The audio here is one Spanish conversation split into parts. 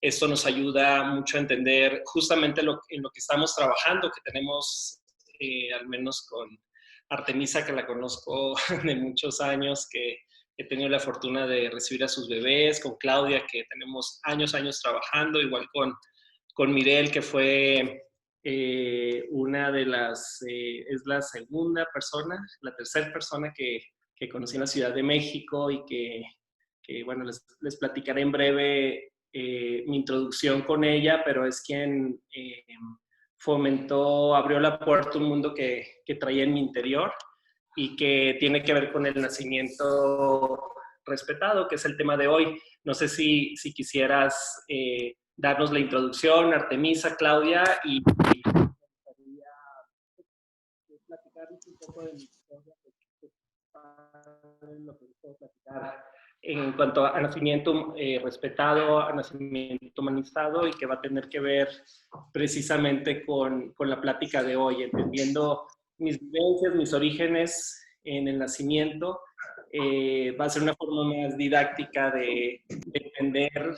esto nos ayuda mucho a entender justamente en lo que estamos trabajando, que tenemos al menos con Artemisa, que la conozco de muchos años, que he tenido la fortuna de recibir a sus bebés, con Claudia, que tenemos años trabajando, igual con Mirel, que fue una de las, es la segunda persona, la tercera persona que conocí en la Ciudad de México y que bueno, les platicaré en breve mi introducción con ella, pero es quien fomentó, abrió la puerta a un mundo que traía en mi interior y que tiene que ver con el nacimiento respetado, que es el tema de hoy. No sé si quisieras darnos la introducción, Artemisa, Claudia, y platicarles un poco de mi historia, lo que puedo platicar en cuanto a nacimiento respetado, a nacimiento humanizado, y que va a tener que ver precisamente con la plática de hoy, entendiendo mis vivencias, mis orígenes en el nacimiento. Va a ser una forma más didáctica de entender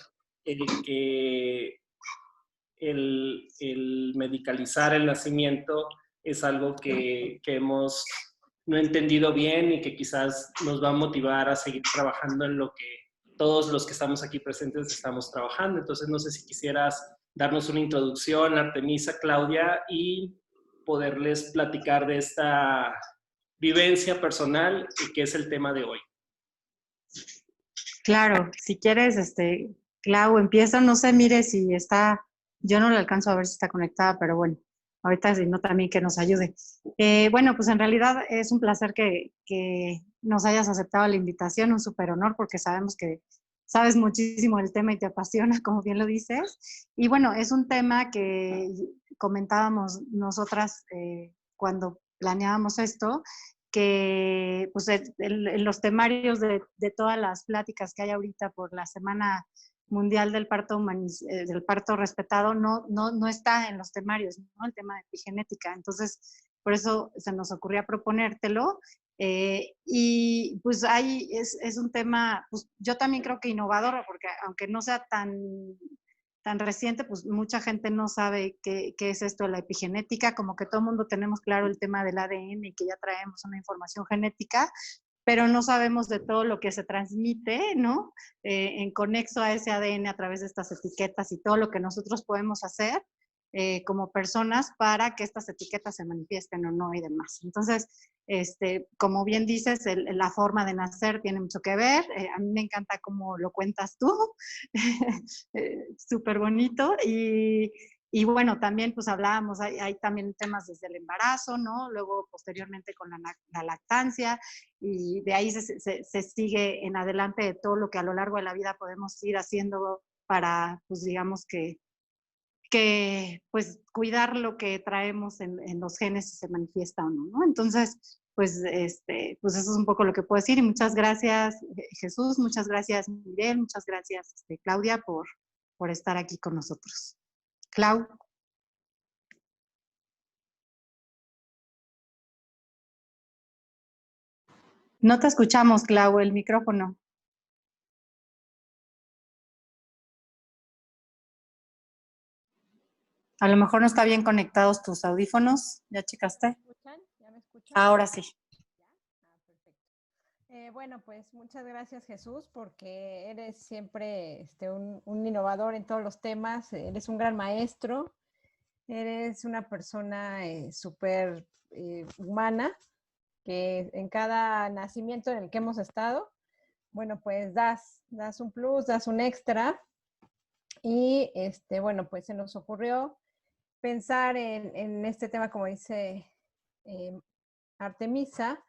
que el medicalizar el nacimiento es algo que hemos no entendido bien y que quizás nos va a motivar a seguir trabajando en lo que todos los que estamos aquí presentes estamos trabajando. Entonces, no sé si quisieras darnos una introducción, Artemisa, Claudia, y poderles platicar de esta vivencia personal que es el tema de hoy. Claro, si quieres, Clau, empieza, no sé, mire si está, yo no le alcanzo a ver si está conectada, pero bueno, ahorita si no también que nos ayude. Bueno, pues en realidad es un placer que nos hayas aceptado la invitación, un súper honor, porque sabemos que sabes muchísimo del tema y te apasiona, como bien lo dices. Y bueno, es un tema que comentábamos nosotras cuando planeábamos esto, que pues en los temarios de todas las pláticas que hay ahorita por la Semana Mundial del Parto Respetado no está en los temarios, ¿no? El tema de epigenética. Entonces, por eso se nos ocurría proponértelo. Y pues ahí es un tema, pues yo también creo que innovador, porque aunque no sea tan reciente, pues mucha gente no sabe qué es esto de la epigenética, como que todo el mundo tenemos claro el tema del ADN y que ya traemos una información genética, pero no sabemos de todo lo que se transmite, ¿no? En conexo a ese ADN a través de estas etiquetas y todo lo que nosotros podemos hacer como personas para que estas etiquetas se manifiesten o no y demás. Entonces, como bien dices, la forma de nacer tiene mucho que ver. A mí me encanta cómo lo cuentas tú. Súper bonito. Y bueno, también pues hablábamos, hay también temas desde el embarazo, ¿no? Luego posteriormente con la lactancia, y de ahí se sigue en adelante de todo lo que a lo largo de la vida podemos ir haciendo para, pues digamos que pues cuidar lo que traemos en los genes si se manifiesta o no, ¿no? Entonces, pues eso es un poco lo que puedo decir, y muchas gracias Jesús, muchas gracias Miguel, muchas gracias Claudia por estar aquí con nosotros. Clau. No te escuchamos, Clau, el micrófono. A lo mejor no está bien conectados tus audífonos. ¿Ya checaste? ¿Me escuchan? ¿Ya me escuchan? Ahora sí. ¿Ya? Perfecto. Bueno, pues muchas gracias, Jesús, porque eres siempre un innovador en todos los temas. Eres un gran maestro. Eres una persona súper humana, que en cada nacimiento en el que hemos estado, bueno, pues das un plus, das un extra. Y bueno, pues se nos ocurrió pensar en este tema, como dice Artemisa,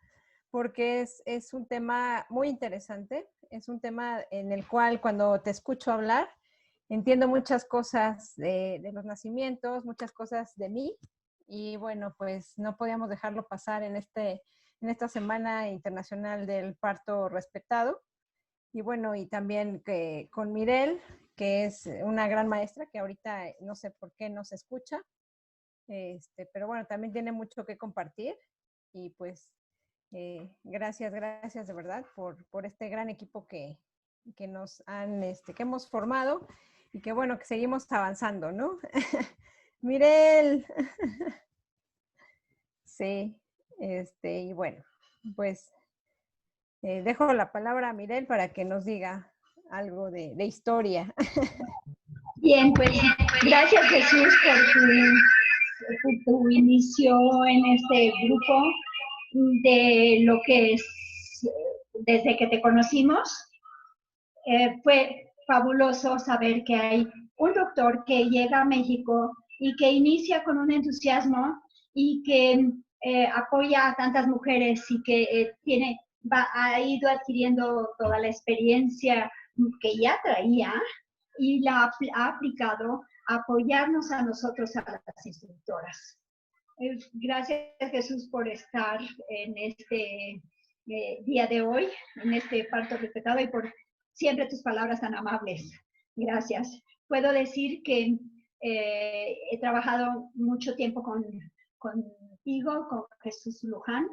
porque es un tema muy interesante, es un tema en el cual cuando te escucho hablar, entiendo muchas cosas de los nacimientos, muchas cosas de mí, y bueno, pues no podíamos dejarlo pasar en esta Semana Internacional del Parto Respetado. Y bueno, y también que con Mirel, que es una gran maestra, que ahorita no sé por qué no se escucha, pero bueno, también tiene mucho que compartir. Y pues gracias de verdad por este gran equipo que nos han, que hemos formado. y qué bueno que seguimos avanzando, ¿no? Mirel. Sí, y bueno, pues dejo la palabra a Mirel para que nos diga algo de historia. Bien, pues gracias Jesús por tu inicio en este grupo de lo que es desde que te conocimos. Fue fabuloso saber que hay un doctor que llega a México y que inicia con un entusiasmo y que apoya a tantas mujeres y que ha ido adquiriendo toda la experiencia que ya traía y la ha aplicado a apoyarnos a nosotros, a las instructoras. Gracias Jesús por estar en este día de hoy, en este parto respetado y por siempre tus palabras tan amables. Gracias. Puedo decir que he trabajado mucho tiempo contigo, con Jesús Luján,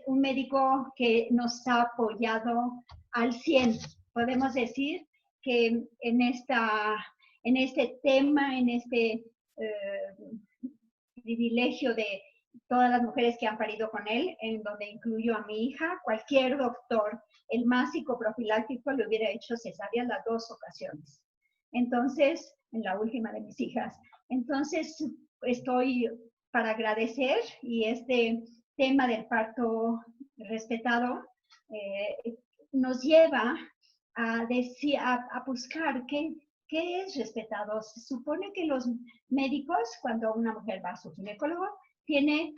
un médico que nos ha apoyado al 100. Podemos decir que en este tema, en este privilegio de todas las mujeres que han parido con él, en donde incluyo a mi hija, cualquier doctor, el más psicoprofiláctico, le hubiera hecho cesárea las 2 ocasiones. Entonces, en la última de mis hijas. Entonces, estoy para agradecer, y este tema del parto respetado nos lleva a buscar qué es respetado. Se supone que los médicos, cuando una mujer va a su ginecólogo, tiene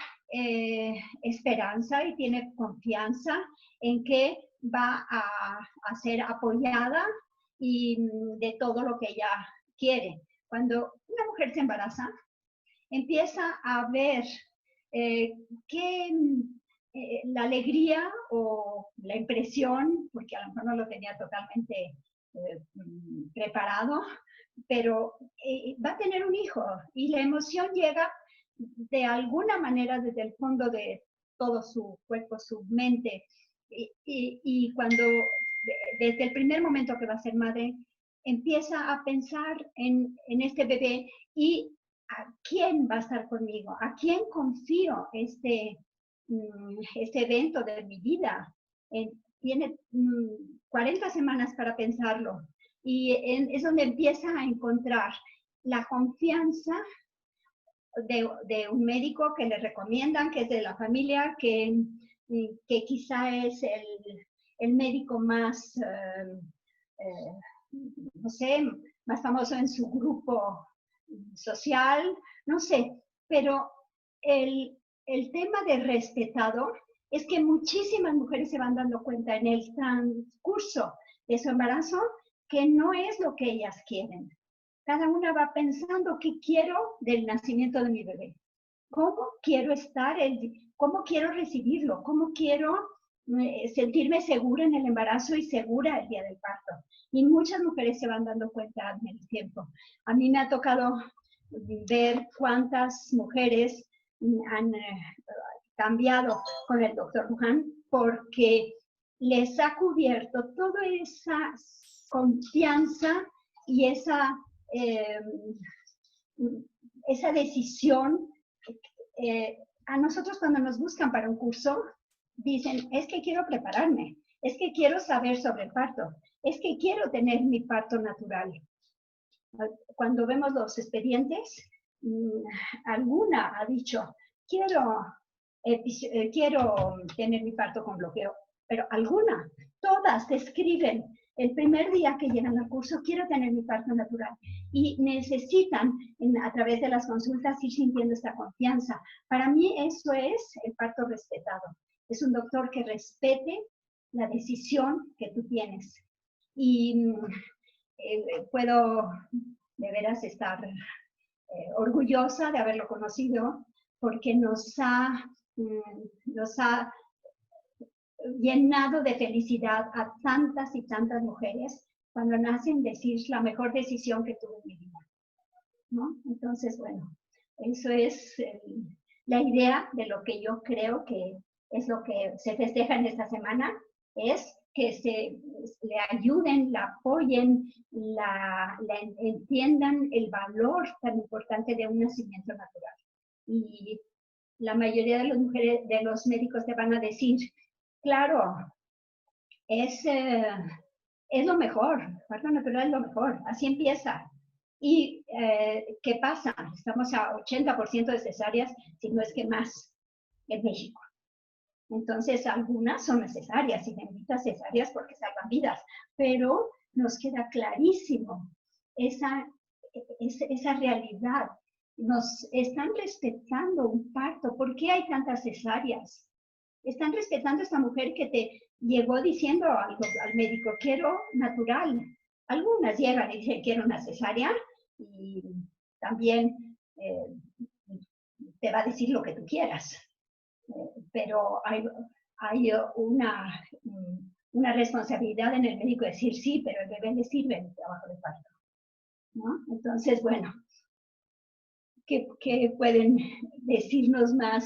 esperanza y tiene confianza en que va a ser apoyada y de todo lo que ella quiere. Cuando una mujer se embaraza, empieza a ver la alegría o la impresión, porque a lo mejor no lo tenía totalmente preparado, pero va a tener un hijo y la emoción llega de alguna manera desde el fondo de todo su cuerpo, su mente, y cuando desde el primer momento que va a ser madre, empieza a pensar en este bebé y a quién va a estar conmigo, a quién confío este evento de mi vida. Tiene 40 semanas para pensarlo y es donde empieza a encontrar la confianza de un médico que le recomiendan, que es de la familia, que quizá es el médico más, no sé, más famoso en su grupo social, no sé, pero el tema de respetado es que muchísimas mujeres se van dando cuenta en el transcurso de su embarazo que no es lo que ellas quieren. Cada una va pensando qué quiero del nacimiento de mi bebé, cómo quiero estar, cómo quiero recibirlo, cómo quiero sentirme segura en el embarazo y segura el día del parto. Y muchas mujeres se van dando cuenta en el tiempo. A mí me ha tocado ver cuántas mujeres han cambiado con el doctor Luján porque les ha cubierto toda esa confianza y esa decisión. A nosotros cuando nos buscan para un curso, dicen, es que quiero prepararme, es que quiero saber sobre el parto, es que quiero tener mi parto natural. Cuando vemos los expedientes, alguna ha dicho, quiero tener mi parto con bloqueo, pero todas escriben el primer día que llegan al curso, quiero tener mi parto natural. Y necesitan, a través de las consultas, ir sintiendo esta confianza. Para mí eso es el parto respetado. Es un doctor que respete la decisión que tú tienes. Y puedo de veras estar orgullosa de haberlo conocido, porque nos ha llenado de felicidad a tantas y tantas mujeres cuando nacen decir la mejor decisión que tuve en mi vida, ¿no? Entonces, bueno, eso es la idea de lo que yo creo que es lo que se festeja en esta semana, es que le ayuden, la apoyen, entiendan el valor tan importante de un nacimiento natural. Y la mayoría de las mujeres, de los médicos te van a decir, claro, es lo mejor, parto natural es lo mejor, así empieza. ¿Y qué pasa? Estamos a 80% de cesáreas, si no es que más, en México. Entonces, algunas son necesarias, y benditas cesáreas porque salvan vidas, pero nos queda clarísimo esa realidad. Nos están respetando un parto. ¿Por qué hay tantas cesáreas? Están respetando a esta mujer que te llegó diciendo al médico, quiero natural. Algunas llegan y dicen, quiero una cesárea, y también te va a decir lo que tú quieras. Pero hay una responsabilidad en el médico de decir sí, pero el bebé le sirve en el trabajo de parto, ¿no? Entonces, bueno, ¿qué pueden decirnos más,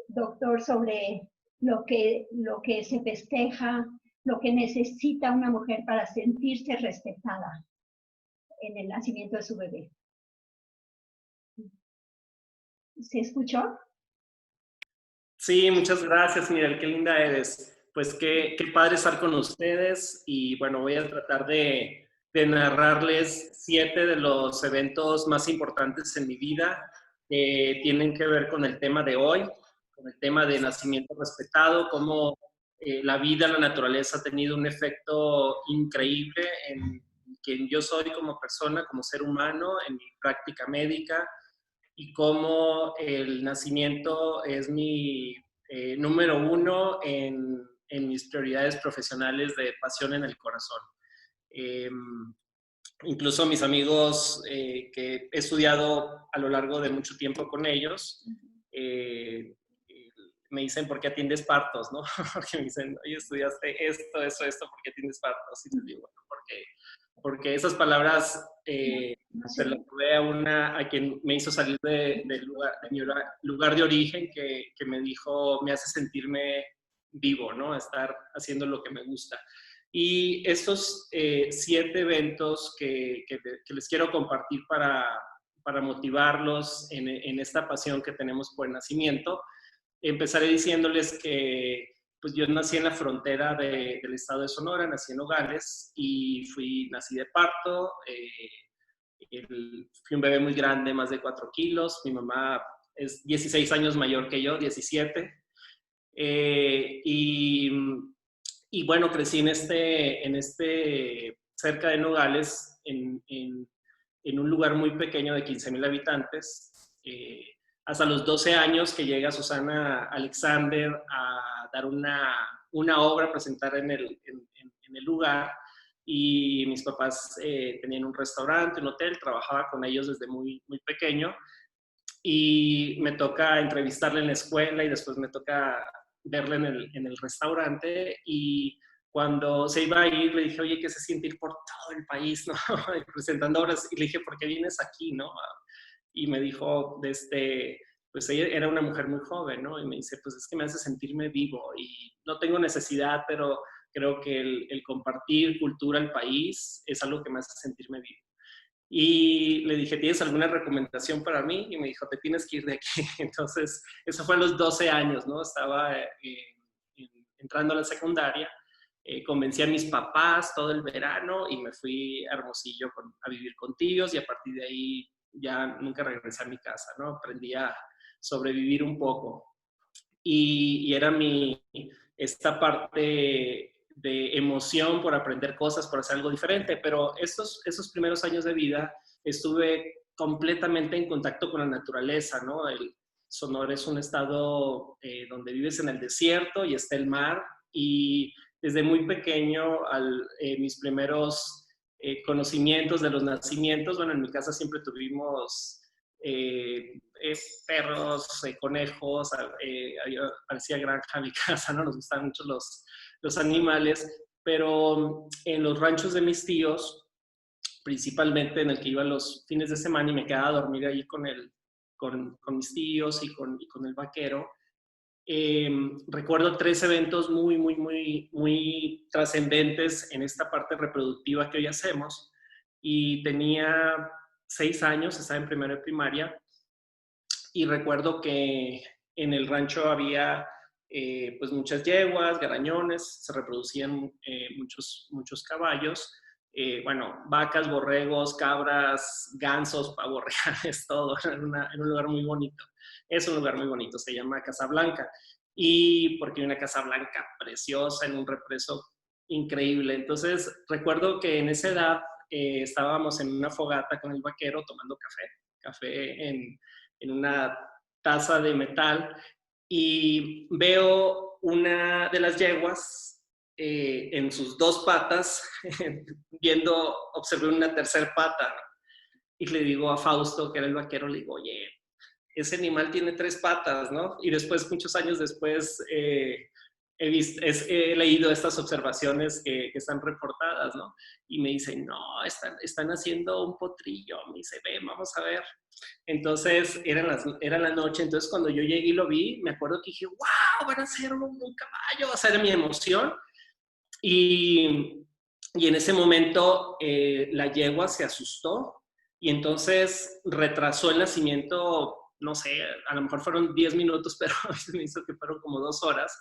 doctor, sobre lo que se festeja, lo que necesita una mujer para sentirse respetada en el nacimiento de su bebé? ¿Se escuchó? Sí, muchas gracias, Miguel, qué linda eres. Pues qué padre estar con ustedes y bueno, voy a tratar de narrarles 7 de los eventos más importantes en mi vida que tienen que ver con el tema de hoy, con el tema de nacimiento respetado, cómo la vida, la naturaleza ha tenido un efecto increíble en quien yo soy como persona, como ser humano, en mi práctica médica, y cómo el nacimiento es mi número 1 en mis prioridades profesionales de pasión en el corazón. Incluso mis amigos que he estudiado a lo largo de mucho tiempo con ellos, me dicen, ¿por qué atiendes partos? ¿No? Porque me dicen, oye, estudiaste esto, ¿por qué atiendes partos? Y les digo, bueno, porque esas palabras se las tuve a quien me hizo salir de mi lugar de origen, que me dijo, me hace sentirme vivo, ¿no? Estar haciendo lo que me gusta. Y estos 7 eventos que les quiero compartir para motivarlos en esta pasión que tenemos por el nacimiento, empezaré diciéndoles que pues yo nací en la frontera del estado de Sonora, nací en Nogales y nací de parto. Fui un bebé muy grande, más de 4 kilos. Mi mamá es 16 años mayor que yo, 17. Y bueno, crecí cerca de Nogales, en un lugar muy pequeño de 15,000 habitantes. Hasta los 12 años que llega Susana Alexander a dar una obra, a presentar en el lugar, y mis papás tenían un restaurante, un hotel, trabajaba con ellos desde muy, muy pequeño, y me toca entrevistarle en la escuela y después me toca verle en el restaurante, y cuando se iba a ir le dije, oye, ¿qué se siente ir por todo el país, no? Presentando obras, y le dije, ¿por qué vienes aquí, no? Y me dijo, pues ella era una mujer muy joven, ¿no? Y me dice, pues es que me hace sentirme vivo y no tengo necesidad, pero creo que el compartir cultura al país es algo que me hace sentirme vivo. Y le dije, ¿tienes alguna recomendación para mí? Y me dijo, te tienes que ir de aquí. Entonces, eso fue a los 12 años, ¿no? Estaba entrando a la secundaria. Convencí a mis papás todo el verano y me fui a Hermosillo a vivir con tíos, y a partir de ahí ya nunca regresé a mi casa, ¿no? Aprendí a sobrevivir un poco. Y era esta parte de emoción por aprender cosas, por hacer algo diferente, pero esos primeros años de vida estuve completamente en contacto con la naturaleza, ¿no? Sonora es un estado donde vives en el desierto y está el mar, y desde muy pequeño mis primeros conocimientos de los nacimientos, bueno, en mi casa siempre tuvimos perros, conejos, parecía granja mi casa, ¿no? Nos gustaban mucho los animales, pero en los ranchos de mis tíos, principalmente en el que iba los fines de semana y me quedaba a dormir ahí con mis tíos y con el vaquero, recuerdo 3 eventos muy trascendentes en esta parte reproductiva que hoy hacemos. Y tenía 6 años, estaba en primero de primaria, y recuerdo que en el rancho había pues muchas yeguas, garañones, se reproducían muchos caballos, bueno, vacas, borregos, cabras, gansos, pavos reales, todo, en un lugar muy bonito. Es un lugar muy bonito, se llama Casablanca, y porque hay una Casa Blanca preciosa en un represo increíble. Entonces, recuerdo que en esa edad estábamos en una fogata con el vaquero tomando café en una taza de metal, y veo una de las yeguas en sus 2 patas, observé una tercera pata, ¿no? Y le digo a Fausto, que era el vaquero, le digo, oye, ese animal tiene 3 patas, ¿no? Y después, muchos años después, he leído estas observaciones que están reportadas, ¿no? Y me dicen, no, están haciendo un potrillo. Me dice, ven, vamos a ver. Entonces, era la noche. Entonces, cuando yo llegué y lo vi, me acuerdo que dije, wow, van a hacer un caballo. O sea, era mi emoción. Y en ese momento, la yegua se asustó y entonces retrasó el nacimiento, no sé, a lo mejor fueron 10 minutos, pero me hizo que fueron como 2 horas.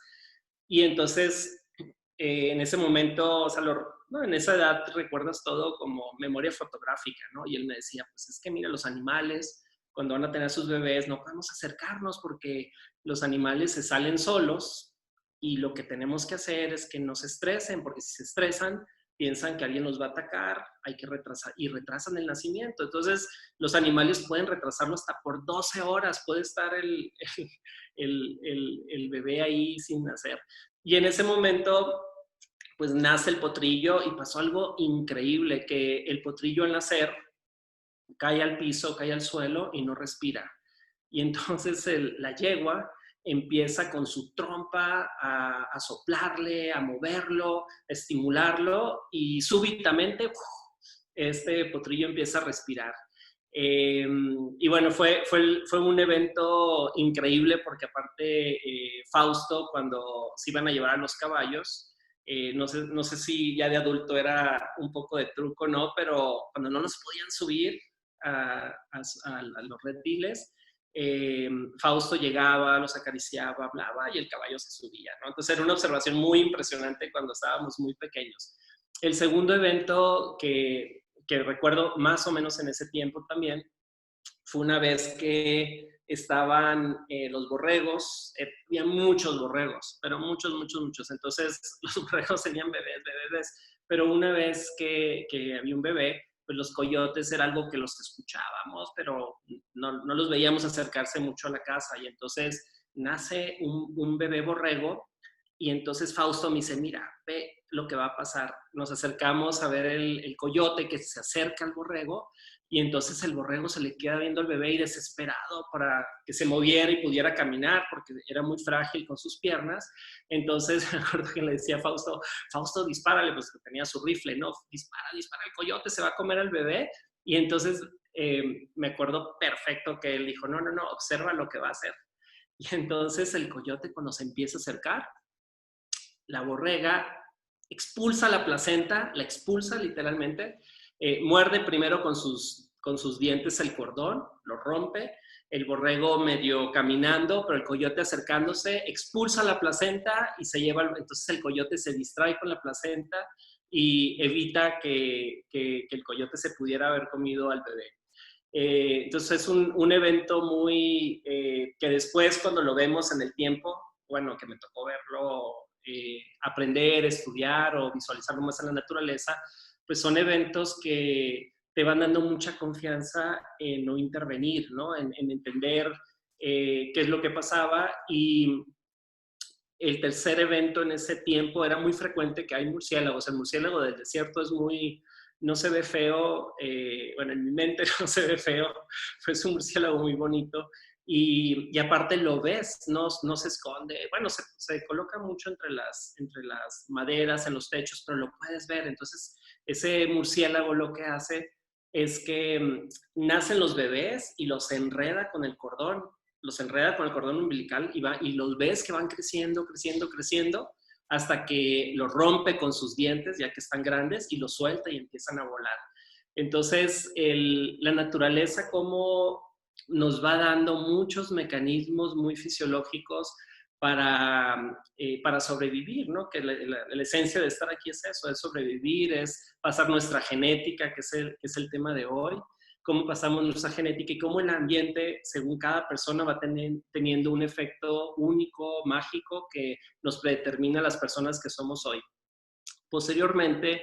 Y entonces, en ese momento, o sea, ¿no? En esa edad recuerdas todo como memoria fotográfica, ¿no? Y él me decía, pues es que mira, los animales, cuando van a tener sus bebés, no podemos acercarnos porque los animales se salen solos y lo que tenemos que hacer es que no se estresen, porque si se estresan, piensan que alguien los va a atacar, hay que retrasar, y retrasan el nacimiento. Entonces, los animales pueden retrasarlo hasta por 12 horas, puede estar el bebé ahí sin nacer. Y en ese momento, pues nace el potrillo y pasó algo increíble, que el potrillo al nacer cae al piso, cae al suelo y no respira. Y entonces la yegua empieza con su trompa a soplarle, a moverlo, a estimularlo, y súbitamente este potrillo empieza a respirar. Y bueno, fue un evento increíble porque aparte Fausto, cuando se iban a llevar a los caballos, no sé si ya de adulto era un poco de truco, ¿no? Pero cuando no los podían subir a los rediles, Fausto llegaba, los acariciaba, hablaba y el caballo se subía, ¿no? Entonces era una observación muy impresionante cuando estábamos muy pequeños. El segundo evento que recuerdo más o menos en ese tiempo también fue una vez que estaban los borregos, había muchos borregos, pero muchos. Entonces los borregos tenían bebés, pero una vez que había un bebé, pues los coyotes era algo que los escuchábamos, pero no los veíamos acercarse mucho a la casa. Y entonces nace un bebé borrego y entonces Fausto me dice, mira, ve lo que va a pasar. Nos acercamos a ver el coyote que se acerca al borrego y entonces el borrego se le queda viendo al bebé y desesperado para que se moviera y pudiera caminar porque era muy frágil con sus piernas. Entonces me acuerdo que le decía a Fausto, dispárale, pues que tenía su rifle, ¿no? Dispara, el coyote se va a comer al bebé. Y entonces me acuerdo perfecto que él dijo, no, observa lo que va a hacer. Y entonces el coyote, cuando se empieza a acercar, la borrega expulsa la placenta, la expulsa literalmente, muerde primero con sus dientes el cordón, lo rompe, el borrego medio caminando, pero el coyote acercándose, expulsa la placenta y se lleva, entonces el coyote se distrae con la placenta y evita que el coyote se pudiera haber comido al bebé. Entonces es un evento muy, que después cuando lo vemos en el tiempo, bueno, que me tocó verlo, aprender, estudiar o visualizarlo más en la naturaleza, pues son eventos que te van dando mucha confianza en no intervenir, ¿no? En entender qué es lo que pasaba. Y el tercer evento en ese tiempo era muy frecuente que hay murciélagos. El murciélago del desierto es no se ve feo, bueno, en mi mente no se ve feo, pues es un murciélago muy bonito. Y aparte lo ves, no se esconde. Bueno, se coloca mucho entre las maderas, en los techos, pero lo puedes ver. Entonces, ese murciélago lo que hace es que nacen los bebés y los enreda con el cordón los enreda con el cordón umbilical y los ves que van creciendo, creciendo, creciendo, hasta que los rompe con sus dientes, ya que están grandes, y los suelta y empiezan a volar. Entonces, la naturaleza como nos va dando muchos mecanismos muy fisiológicos para sobrevivir, ¿no? Que la esencia de estar aquí es eso, es sobrevivir, es pasar nuestra genética, que es el tema de hoy, cómo pasamos nuestra genética y cómo el ambiente, según cada persona, va teniendo un efecto único, mágico, que nos predetermina las personas que somos hoy. Posteriormente,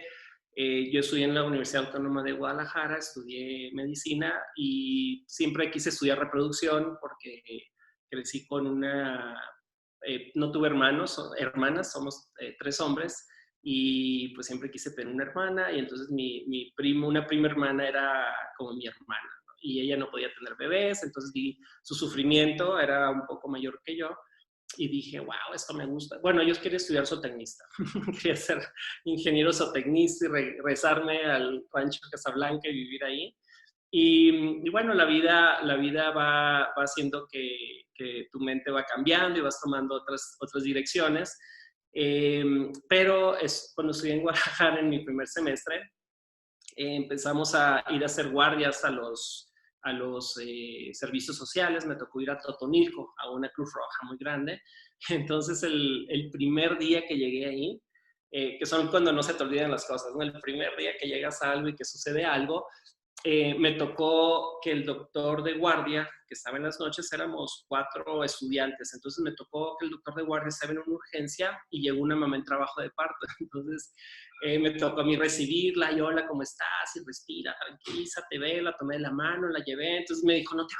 yo estudié en la Universidad Autónoma de Guadalajara, estudié medicina y siempre quise estudiar reproducción porque crecí con no tuve hermanas, somos 3 hombres y pues siempre quise tener una hermana y entonces una prima hermana era como mi hermana, ¿no? Y ella no podía tener bebés, entonces su sufrimiento era un poco mayor que yo. Y dije, wow, esto me gusta. Bueno, yo quería estudiar zootecnista. Quería ser ingeniero zootecnista y regresarme al rancho Casablanca y vivir ahí. Y bueno, la vida va haciendo que tu mente va cambiando y vas tomando otras direcciones. Pero cuando estudié en Guadalajara en mi primer semestre, empezamos a ir a hacer guardias a los servicios sociales. Me tocó ir a Totonilco, a una Cruz Roja muy grande. Entonces, el primer día que llegué ahí, que son cuando no se te olvidan las cosas, ¿no? El primer día que llegas a algo y que sucede algo, me tocó que el doctor de guardia, que estaba en las noches, éramos 4 estudiantes, entonces me tocó que el doctor de guardia estaba en una urgencia y llegó una mamá en trabajo de parto. Entonces me tocó a mí recibirla, y hola, ¿cómo estás? Y respira, tranquilízate, ve, la tomé de la mano, la llevé. Entonces me dijo, no te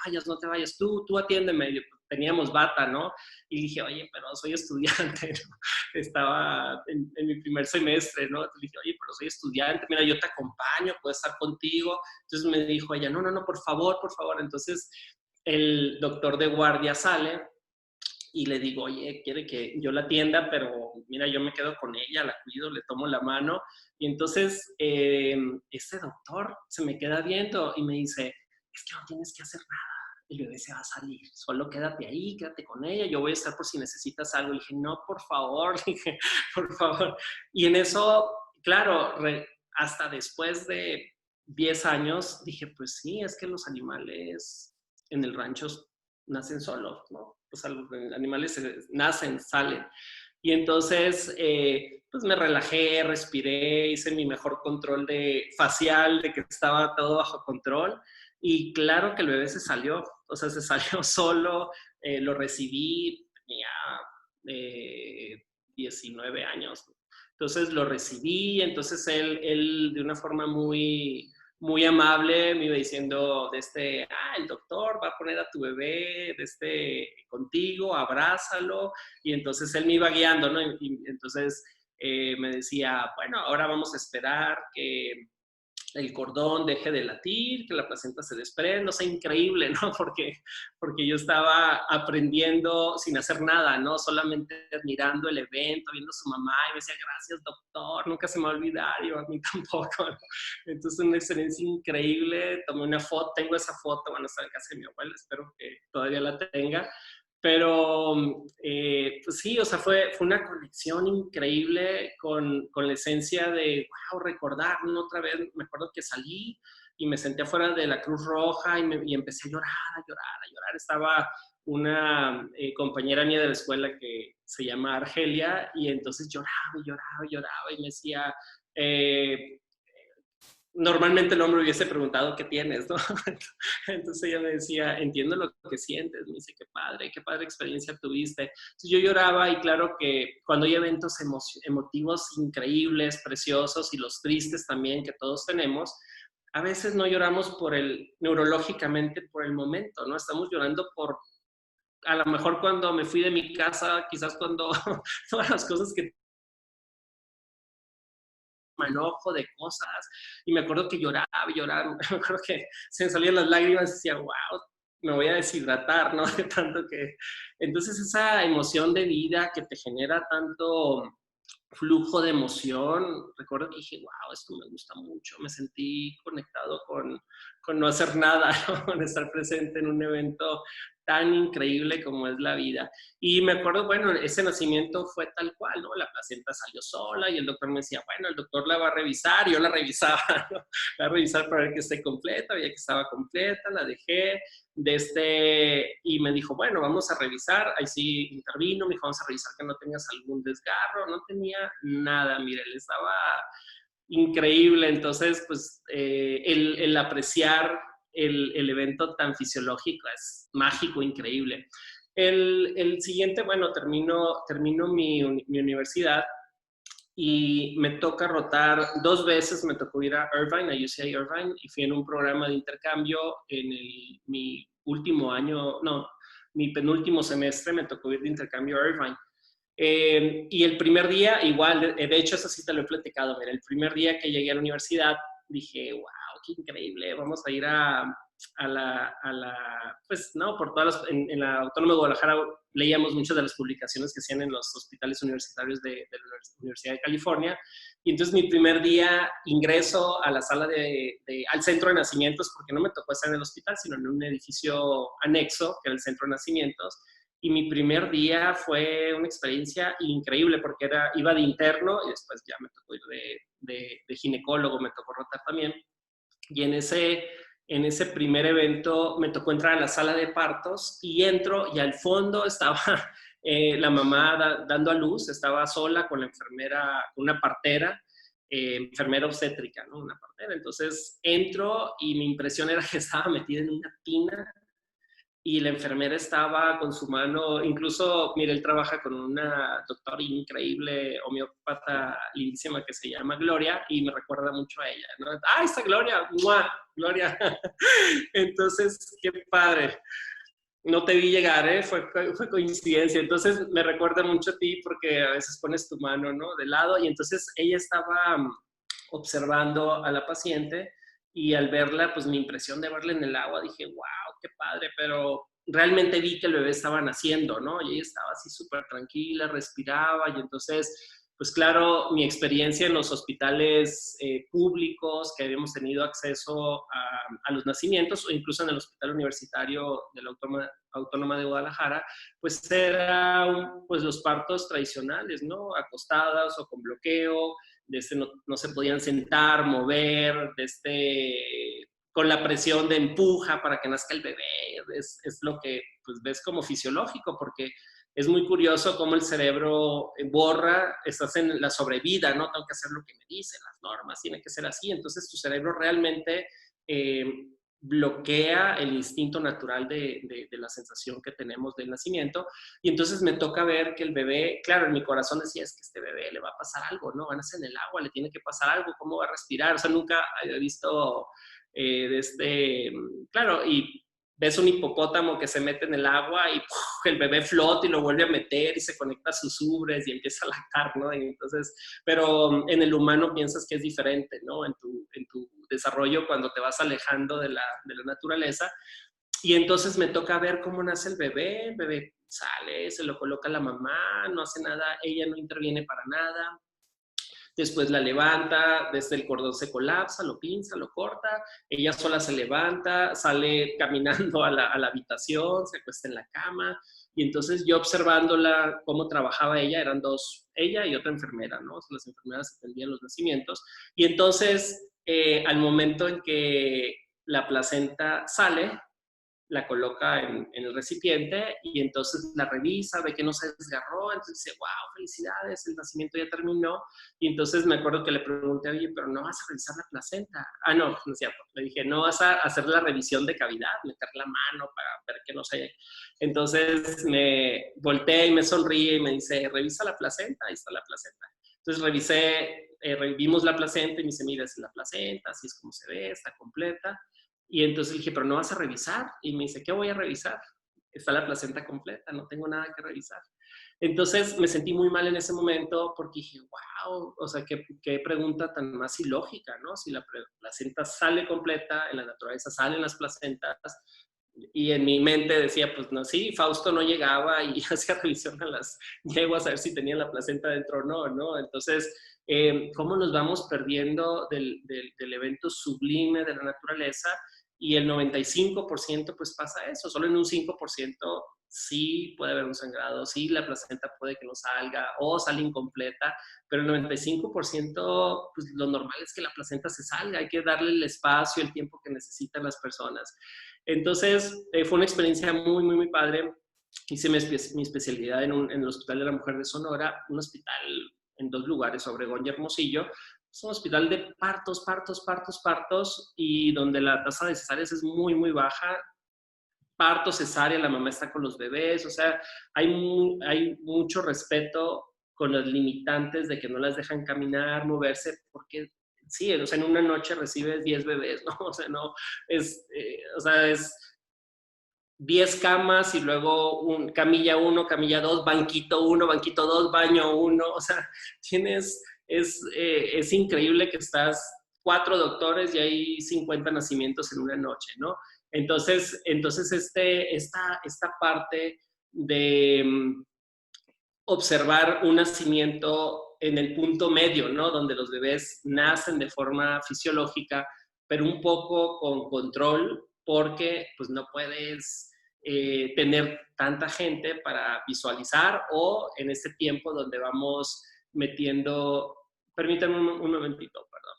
vayas, tú atiéndeme. Y teníamos bata, ¿no? Y dije, oye, pero soy estudiante, ¿no? Estaba en mi primer semestre, ¿no? Entonces dije, oye, pero soy estudiante, mira, yo te acompaño, puedo estar contigo. Entonces me dijo ella, no, por favor. Entonces el doctor de guardia sale y le digo, oye, quiere que yo la atienda, pero mira, yo me quedo con ella, la cuido, le tomo la mano. Y entonces ese doctor se me queda viendo y me dice, es que no tienes que hacer nada, el bebé se va a salir, solo quédate ahí, quédate con ella, yo voy a estar por si necesitas algo. Y dije, no, por favor, dije, por favor. Y en eso, claro, hasta después de 10 años, dije, pues sí, es que los animales en el rancho nacen solos, ¿no? Pues los animales nacen, salen. Y entonces, pues me relajé, respiré, hice mi mejor control facial, de que estaba todo bajo control. Y claro que el bebé se salió, o sea, se salió solo, lo recibí, tenía 19 años. Entonces lo recibí, entonces él de una forma muy, muy amable me iba diciendo el doctor va a poner a tu bebé contigo, abrázalo. Y entonces él me iba guiando, ¿no? Y entonces me decía, bueno, ahora vamos a esperar que el cordón deje de latir, que la placenta se desprenda. O sea, increíble, ¿no? Porque yo estaba aprendiendo sin hacer nada, ¿no? Solamente admirando el evento, viendo a su mamá, y me decía, gracias, doctor, nunca se me va a olvidar, y yo a mí tampoco, ¿no? Entonces, una experiencia increíble. Tomé una foto, tengo esa foto, bueno, está en casa de mi abuela, espero que todavía la tenga. Pero, pues sí, o sea, fue una conexión increíble con la esencia de, wow, recordar, ¿no? Otra vez, me acuerdo que salí y me senté afuera de la Cruz Roja y empecé a llorar. Estaba una compañera mía de la escuela que se llama Argelia, y entonces lloraba y me decía, normalmente el hombre hubiese preguntado, ¿qué tienes? ¿No? Entonces ella me decía, entiendo lo que sientes. Me dice, qué padre experiencia tuviste. Entonces yo lloraba, y claro que cuando hay eventos emotivos increíbles, preciosos, y los tristes también que todos tenemos, a veces no lloramos neurológicamente por el momento, ¿no? Estamos llorando a lo mejor cuando me fui de mi casa, quizás cuando todas las cosas que enojo de cosas, y me acuerdo que lloraba, me acuerdo que se me salían las lágrimas y decía, wow, me voy a deshidratar, ¿no? De tanto que... Entonces esa emoción de vida que te genera tanto flujo de emoción, recuerdo que dije, wow, esto me gusta mucho, me sentí conectado con no hacer nada, ¿no? Con estar presente en un evento tan increíble como es la vida. Y me acuerdo, bueno, ese nacimiento fue tal cual, ¿no? La placenta salió sola y el doctor me decía, bueno, el doctor la va a revisar, y yo la revisaba, ¿no? La va a revisar para ver que esté completa, veía que estaba completa, la dejé, y me dijo, bueno, vamos a revisar, ahí sí intervino, me dijo, vamos a revisar que no tengas algún desgarro, no tenía nada, mire, él estaba increíble. Entonces, pues, el apreciar el evento tan fisiológico es mágico, increíble. El siguiente, bueno, termino mi universidad y me toca rotar 2 veces, me tocó ir a Irvine, a UCI Irvine, y fui en un programa de intercambio en mi último año, no, mi penúltimo semestre me tocó ir de intercambio a Irvine. Y el primer día, igual, de hecho, eso sí te lo he platicado, mira, el primer día que llegué a la universidad, dije, wow, qué increíble, vamos a ir a pues, no, por todas en la Autónoma de Guadalajara leíamos muchas de las publicaciones que hacían en los hospitales universitarios de la Universidad de California, y entonces mi primer día ingreso a la sala al centro de nacimientos, porque no me tocó estar en el hospital, sino en un edificio anexo, que era el centro de nacimientos. Y mi primer día fue una experiencia increíble porque iba de interno y después ya me tocó ir de ginecólogo, me tocó rotar también. Y en ese primer evento me tocó entrar a la sala de partos y entro y al fondo estaba la mamá dando a luz, estaba sola con la enfermera, una partera, enfermera obstétrica, ¿no? Una partera. Entonces entro y mi impresión era que estaba metida en una tina y la enfermera estaba con su mano, incluso, mire, él trabaja con una doctora increíble, homeópata lindísima que se llama Gloria, y me recuerda mucho a ella, ¿no? ¡Ah, está Gloria! ¡Mua! Gloria. Entonces, qué padre. No te vi llegar, ¿eh? Fue coincidencia. Entonces, me recuerda mucho a ti porque a veces pones tu mano, ¿no? De lado, y entonces ella estaba observando a la paciente, y al verla, pues mi impresión de verla en el agua, dije, wow, qué padre, pero realmente vi que el bebé estaba naciendo, ¿no? Y ella estaba así súper tranquila, respiraba, y entonces, pues claro, mi experiencia en los hospitales públicos, que habíamos tenido acceso a los nacimientos, o incluso en el hospital universitario de la Autónoma de Guadalajara, pues eran pues los partos tradicionales, ¿no? Acostadas o con bloqueo, no se podían sentar, mover, con la presión de empuja para que nazca el bebé. Es lo que pues, ves como fisiológico, porque es muy curioso cómo el cerebro borra, estás en la sobrevida, ¿no? Tengo que hacer lo que me dicen las normas, tiene que ser así. Entonces tu cerebro realmente bloquea el instinto natural de la sensación que tenemos del nacimiento, y entonces me toca ver que el bebé, claro, en mi corazón decía, es que este bebé le va a pasar algo, ¿no? Va a nacer en el agua, le tiene que pasar algo, ¿cómo va a respirar? O sea, nunca había visto claro, y ves un hipopótamo que se mete en el agua y ¡puf!, el bebé flota y lo vuelve a meter y se conecta a sus ubres y empieza a lactar, ¿no? Y entonces, pero en el humano piensas que es diferente, ¿no? En tu desarrollo cuando te vas alejando de la naturaleza. Y entonces me toca ver cómo nace el bebé sale, se lo coloca la mamá, no hace nada, ella no interviene para nada. Después la levanta, desde el cordón se colapsa, lo pinza, lo corta, ella sola se levanta, sale caminando a la habitación, se acuesta en la cama, y entonces yo observándola cómo trabajaba ella, eran 2, ella y otra enfermera, ¿no? Las enfermeras atendían los nacimientos, y entonces al momento en que la placenta sale, la coloca en el recipiente y entonces la revisa, ve que no se desgarró, entonces dice, wow, felicidades, el nacimiento ya terminó. Y entonces me acuerdo que le pregunté, oye, pero no vas a revisar la placenta. Ah, no, no es cierto. Le dije, no vas a hacer la revisión de cavidad, meter la mano para ver que no se... Entonces me volteé y me sonríe y me dice, revisa la placenta, ahí está la placenta. Entonces revimos la placenta y me dice, mira, es la placenta, así es como se ve, está completa. Y entonces le dije, pero no vas a revisar. Y me dice, ¿qué voy a revisar? Está la placenta completa, no tengo nada que revisar. Entonces me sentí muy mal en ese momento porque dije, wow, o sea, qué pregunta tan más ilógica, ¿no? Si la placenta sale completa, en la naturaleza salen las placentas, y en mi mente decía, pues no, sí, Fausto no llegaba y hacía revisión a las yeguas a ver si tenían la placenta dentro o no, ¿no? Entonces, ¿cómo nos vamos perdiendo del evento sublime de la naturaleza? y el 95% pues pasa eso, solo en un 5% sí puede haber un sangrado, sí la placenta puede que no salga o sale incompleta, pero el 95% pues lo normal es que la placenta se salga, hay que darle el espacio, el tiempo que necesitan las personas. Entonces fue una experiencia muy, muy, muy padre. Hice mi especialidad en el Hospital de la Mujer de Sonora, un hospital en 2 lugares, Obregón y Hermosillo. Es un hospital de partos, y donde la tasa de cesáreas es muy, muy baja. Parto, cesárea, la mamá está con los bebés, o sea, hay mucho respeto con los limitantes de que no las dejan caminar, moverse, porque sí, o sea, en una noche recibes 10 bebés, ¿no? O sea, no, es 10 camas y luego camilla 1, camilla 2, banquito 1, banquito 2, baño 1, o sea, es increíble que estás 4 doctores y hay 50 nacimientos en una noche, ¿no? Entonces esta parte de observar un nacimiento en el punto medio, ¿no? Donde los bebés nacen de forma fisiológica, pero un poco con control, porque pues no puedes tener tanta gente para visualizar, o en este tiempo donde vamos metiendo... Permítanme un momentito, perdón.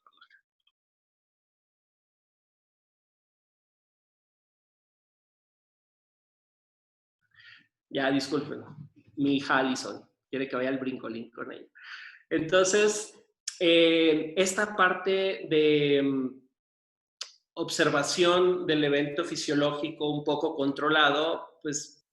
Ya, disculpen. Mi hija Alison quiere que vaya al brincolín con ella. Entonces, esta parte de observación del evento fisiológico un poco controlado, pues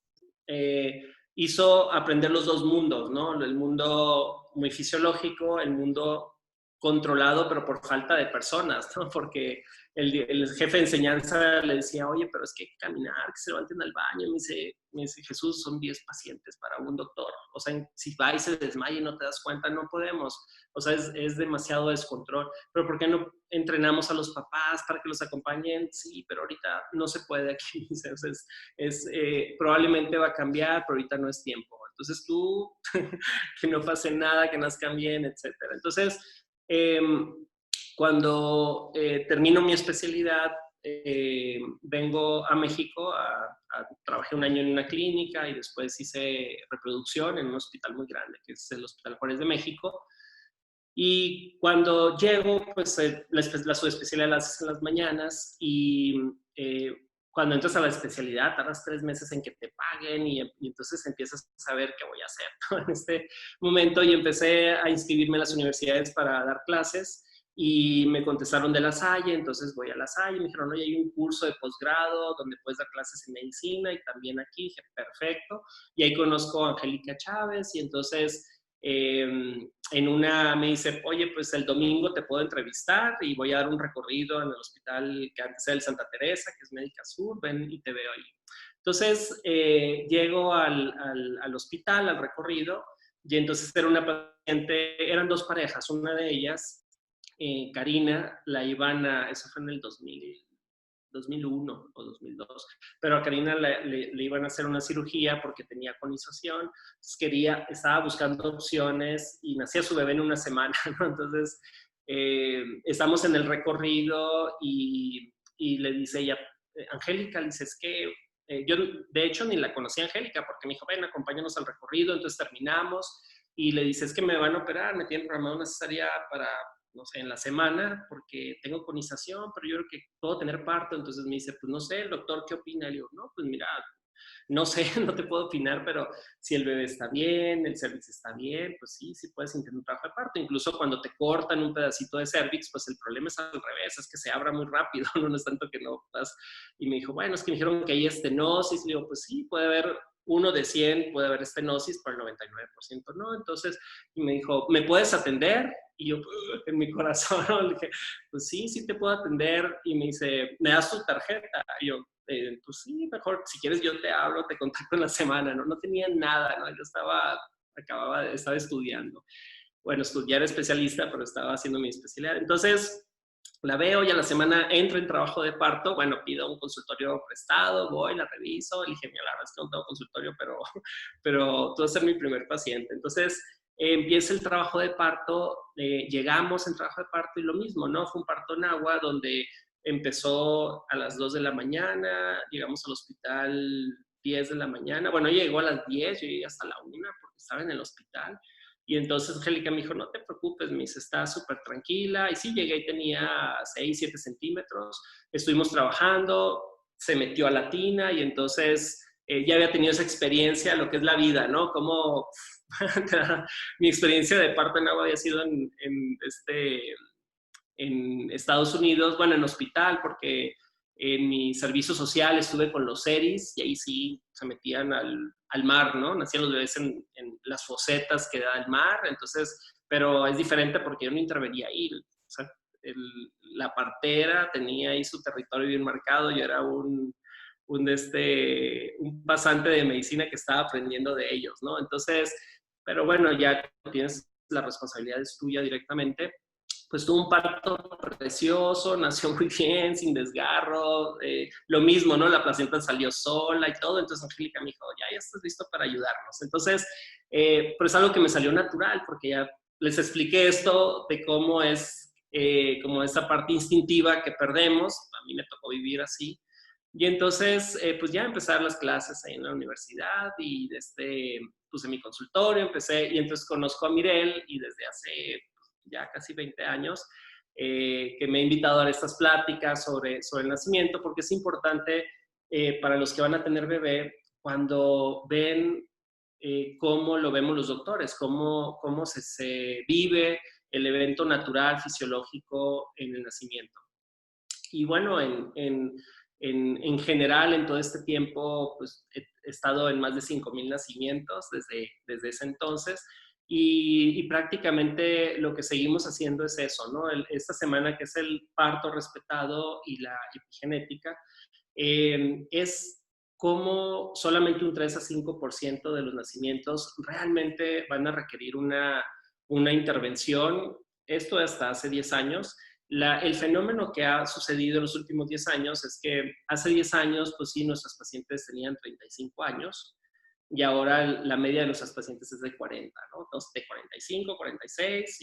hizo aprender los 2 mundos, ¿no? El mundo muy fisiológico, el mundo controlado, pero por falta de personas, ¿no? Porque el jefe de enseñanza le decía, oye, pero es que hay que caminar, que se levanten al baño. Me dice, Jesús, son 10 pacientes para un doctor. O sea, si va y se desmaya y no te das cuenta, no podemos. O sea, es demasiado descontrol. Pero ¿por qué no entrenamos a los papás para que los acompañen? Sí, pero ahorita no se puede aquí. Entonces, probablemente va a cambiar, pero ahorita no es tiempo. Entonces tú, que no pase nada, que nazcan bien, etc. Entonces, cuando termino mi especialidad, vengo a México, trabajé un año en una clínica y después hice reproducción en un hospital muy grande, que es el Hospital Juárez de México. Y cuando llego, pues la subespecialidad la haces en las mañanas, y cuando entras a la especialidad tardas 3 meses en que te paguen, y entonces empiezas a saber qué voy a hacer, ¿no? En este momento, y empecé a inscribirme en las universidades para dar clases, y me contestaron de La Salle. Entonces voy a La Salle y me dijeron, oye, hay un curso de posgrado donde puedes dar clases en medicina y también aquí. Dije, perfecto. Y ahí conozco a Angélica Chávez, y entonces en una me dice, oye, pues el domingo te puedo entrevistar y voy a dar un recorrido en el hospital que antes era el Santa Teresa, que es Médica Sur, ven y te veo ahí. Entonces llego al hospital, al recorrido, y entonces era una paciente, eran 2 parejas, una de ellas, Karina, la iban a, eso fue en el 2001 o 2002, pero a Karina le iban a hacer una cirugía porque tenía conización. Entonces estaba buscando opciones y nacía su bebé en una semana, ¿no? Entonces estamos en el recorrido y le dice ella, Angélica, le dice, es que yo de hecho ni la conocí a Angélica, porque me dijo, ven, acompáñanos al recorrido. Entonces terminamos y le dice, es que me van a operar, me tienen programado una cesárea para, no sé, en la semana, porque tengo conización, pero yo creo que puedo tener parto. Entonces me dice, pues no sé, el doctor, ¿qué opina? Le digo, no, pues mira, no sé, no te puedo opinar, pero si el bebé está bien, el cervix está bien, pues sí, sí puedes intentar un trabajo de parto. Incluso cuando te cortan un pedacito de cervix, pues el problema es al revés, es que se abra muy rápido, no es tanto que no vas. Y me dijo, bueno, es que me dijeron que hay estenosis. Le digo, pues sí, puede haber 1 de 100, puede haber estenosis, pero el 99% no. Entonces, y me dijo, ¿me puedes atender? Y yo, en mi corazón, le dije, pues sí, sí te puedo atender. Y me dice, ¿me das tu tarjeta? Y yo, pues sí, mejor, si quieres yo te hablo, te contacto en la semana, ¿no? No tenía nada, ¿no? Yo estaba estudiando. Bueno, estudiar especialista, pero estaba haciendo mi especialidad. Entonces, la veo y a la semana entro en trabajo de parto. Bueno, pido un consultorio prestado, voy, la reviso. Le dije, mira, la verdad es que no tengo consultorio, pero tú vas a ser mi primer paciente. Entonces, empieza el trabajo de parto, llegamos en trabajo de parto y lo mismo, ¿no? Fue un parto en agua donde empezó a las 2 de la mañana, llegamos al hospital 10 de la mañana. Bueno, ella llegó a las 10, yo llegué hasta la 1 porque estaba en el hospital. Y entonces Angélica me dijo, no te preocupes, Miss, está súper tranquila. Y sí, llegué y tenía 6, 7 centímetros. Estuvimos trabajando, se metió a la tina y entonces ya había tenido esa experiencia, lo que es la vida, ¿no? Como mi experiencia de parto en agua había sido en Estados Unidos, bueno, en hospital, porque en mi servicio social estuve con los seris y ahí sí se metían al mar, ¿no? Nacían los bebés en las fosetas que da el mar, entonces, pero es diferente porque yo no intervenía ahí. O sea, la partera tenía ahí su territorio bien marcado, yo era un pasante de medicina que estaba aprendiendo de ellos, ¿no? Entonces, pero bueno, ya tienes la responsabilidad es tuya directamente. Pues tuvo un parto precioso, nació muy bien, sin desgarro, lo mismo, ¿no? La placenta salió sola y todo, entonces Angélica me dijo, ya estás listo para ayudarnos. Entonces, pero es algo que me salió natural, porque ya les expliqué esto de cómo es, como esa parte instintiva que perdemos, a mí me tocó vivir así, y entonces, pues ya empezar las clases ahí en la universidad y puse mi consultorio, empecé, y entonces conozco a Mirel y desde hace ya casi 20 años, que me ha invitado a dar estas pláticas sobre el nacimiento, porque es importante para los que van a tener bebé, cuando ven cómo lo vemos los doctores, cómo se vive el evento natural, fisiológico en el nacimiento. Y bueno, en general, en todo este tiempo, pues he estado en más de 5,000 nacimientos desde ese entonces. Y prácticamente lo que seguimos haciendo es eso, ¿no? Esta semana que es el parto respetado y la epigenética, es cómo solamente un 3 a 5% de los nacimientos realmente van a requerir una intervención. Esto hasta hace 10 años. El fenómeno que ha sucedido en los últimos 10 años es que hace 10 años, pues sí, nuestros pacientes tenían 35 años y ahora la media de nuestras pacientes es de 40, ¿no? Entonces, de 45, 46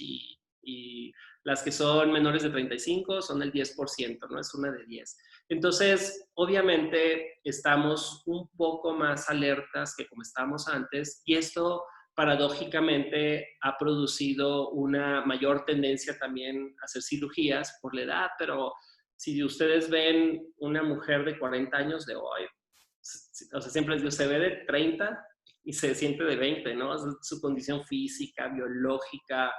y las que son menores de 35 son el 10%, ¿no? Es una de 10. Entonces, obviamente, estamos un poco más alertas que como estábamos antes y esto paradójicamente ha producido una mayor tendencia también a hacer cirugías por la edad, pero si ustedes ven una mujer de 40 años de hoy, o sea, siempre les digo, se ve de 30 y se siente de 20, ¿no? Su condición física, biológica,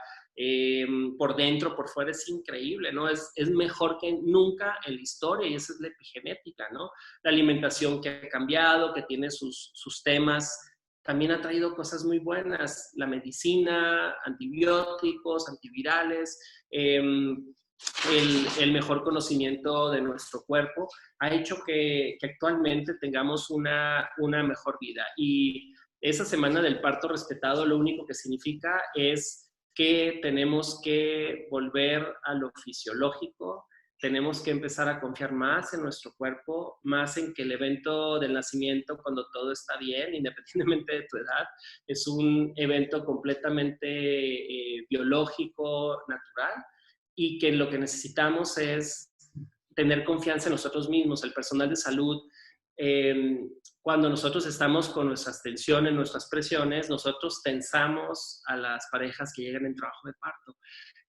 por dentro, por fuera, es increíble, ¿no? Es mejor que nunca en la historia y esa es la epigenética, ¿no? La alimentación que ha cambiado, que tiene sus temas, también ha traído cosas muy buenas, la medicina, antibióticos, antivirales, el mejor conocimiento de nuestro cuerpo ha hecho que actualmente tengamos una mejor vida. Y esa semana del parto respetado lo único que significa es que tenemos que volver a lo fisiológico, tenemos que empezar a confiar más en nuestro cuerpo, más en que el evento del nacimiento, cuando todo está bien, independientemente de tu edad, es un evento completamente biológico, natural, y que lo que necesitamos es tener confianza en nosotros mismos, el personal de salud. Cuando nosotros estamos con nuestras tensiones, nuestras presiones, nosotros tensamos a las parejas que llegan en trabajo de parto.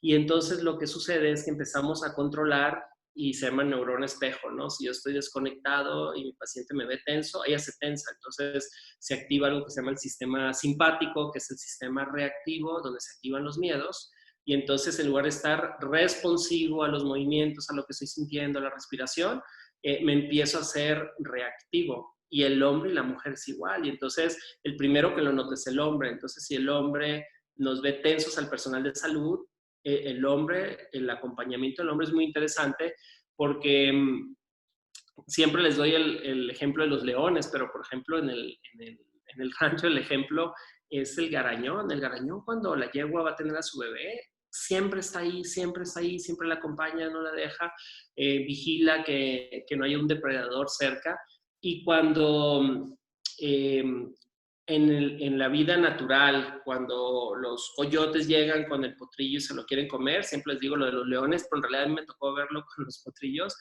Y entonces lo que sucede es que empezamos a controlar y se llama neurona espejo, ¿no? Si yo estoy desconectado y mi paciente me ve tenso, ella se tensa. Entonces se activa algo que se llama el sistema simpático, que es el sistema reactivo, donde se activan los miedos. Y entonces, en lugar de estar responsivo a los movimientos, a lo que estoy sintiendo, a la respiración, me empiezo a ser reactivo. Y el hombre y la mujer es igual. Y entonces, el primero que lo nota es el hombre. Entonces, si el hombre nos ve tensos al personal de salud, el acompañamiento del hombre es muy interesante porque siempre les doy el ejemplo de los leones, pero por ejemplo, en el rancho el ejemplo es el garañón. El garañón, cuando la yegua va a tener a su bebé, siempre está ahí, siempre la acompaña, no la deja, vigila que no haya un depredador cerca. Y cuando en la vida natural, cuando los coyotes llegan con el potrillo y se lo quieren comer, siempre les digo lo de los leones, pero en realidad a mí me tocó verlo con los potrillos,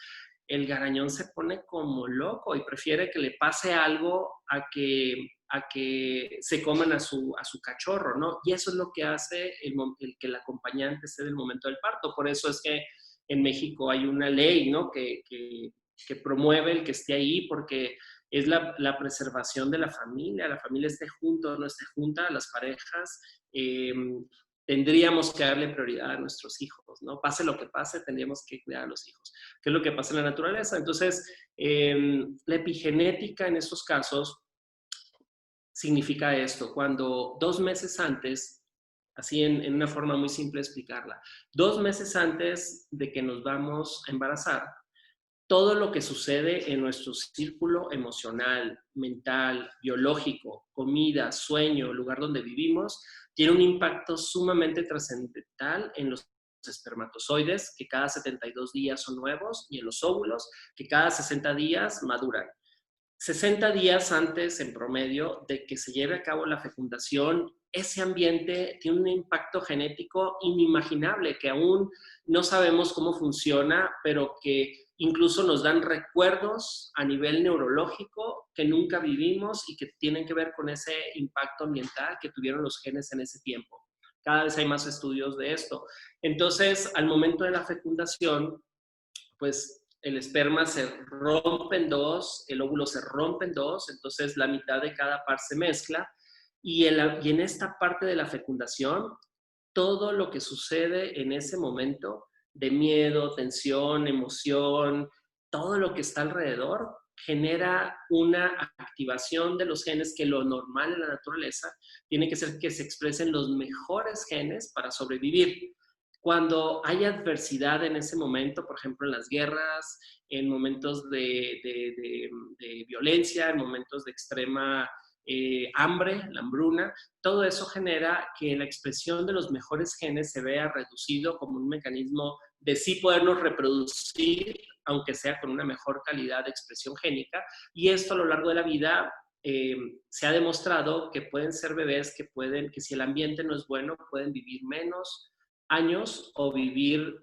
el garañón se pone como loco y prefiere que le pase algo a que se coman a su cachorro, ¿no? Y eso es lo que hace el que el acompañante esté del momento del parto. Por eso es que en México hay una ley, ¿no? Que promueve el que esté ahí, porque es la preservación de la familia esté junto o no esté junta, las parejas, tendríamos que darle prioridad a nuestros hijos, ¿no? Pase lo que pase, tendríamos que cuidar a los hijos. ¿Qué es lo que pasa en la naturaleza? Entonces, la epigenética en estos casos significa esto, cuando 2 meses antes, así en una forma muy simple de explicarla, 2 meses antes de que nos vamos a embarazar, todo lo que sucede en nuestro círculo emocional, mental, biológico, comida, sueño, lugar donde vivimos, tiene un impacto sumamente trascendental en los espermatozoides, que cada 72 días son nuevos, y en los óvulos, que cada 60 días maduran. 60 días antes, en promedio, de que se lleve a cabo la fecundación, ese ambiente tiene un impacto genético inimaginable, que aún no sabemos cómo funciona, pero que incluso nos dan recuerdos a nivel neurológico que nunca vivimos y que tienen que ver con ese impacto ambiental que tuvieron los genes en ese tiempo. Cada vez hay más estudios de esto. Entonces, al momento de la fecundación, pues el esperma se rompe en dos, el óvulo se rompe en dos, entonces la mitad de cada par se mezcla, y en esta parte de la fecundación, todo lo que sucede en ese momento de miedo, tensión, emoción, todo lo que está alrededor, genera una activación de los genes que lo normal en la naturaleza tiene que ser que se expresen los mejores genes para sobrevivir. Cuando hay adversidad en ese momento, por ejemplo, en las guerras, en momentos de violencia, en momentos de extrema hambre, la hambruna, todo eso genera que la expresión de los mejores genes se vea reducido como un mecanismo de sí podernos reproducir, aunque sea con una mejor calidad de expresión génica, y esto a lo largo de la vida se ha demostrado que pueden ser bebés que si el ambiente no es bueno, pueden vivir menos años o vivir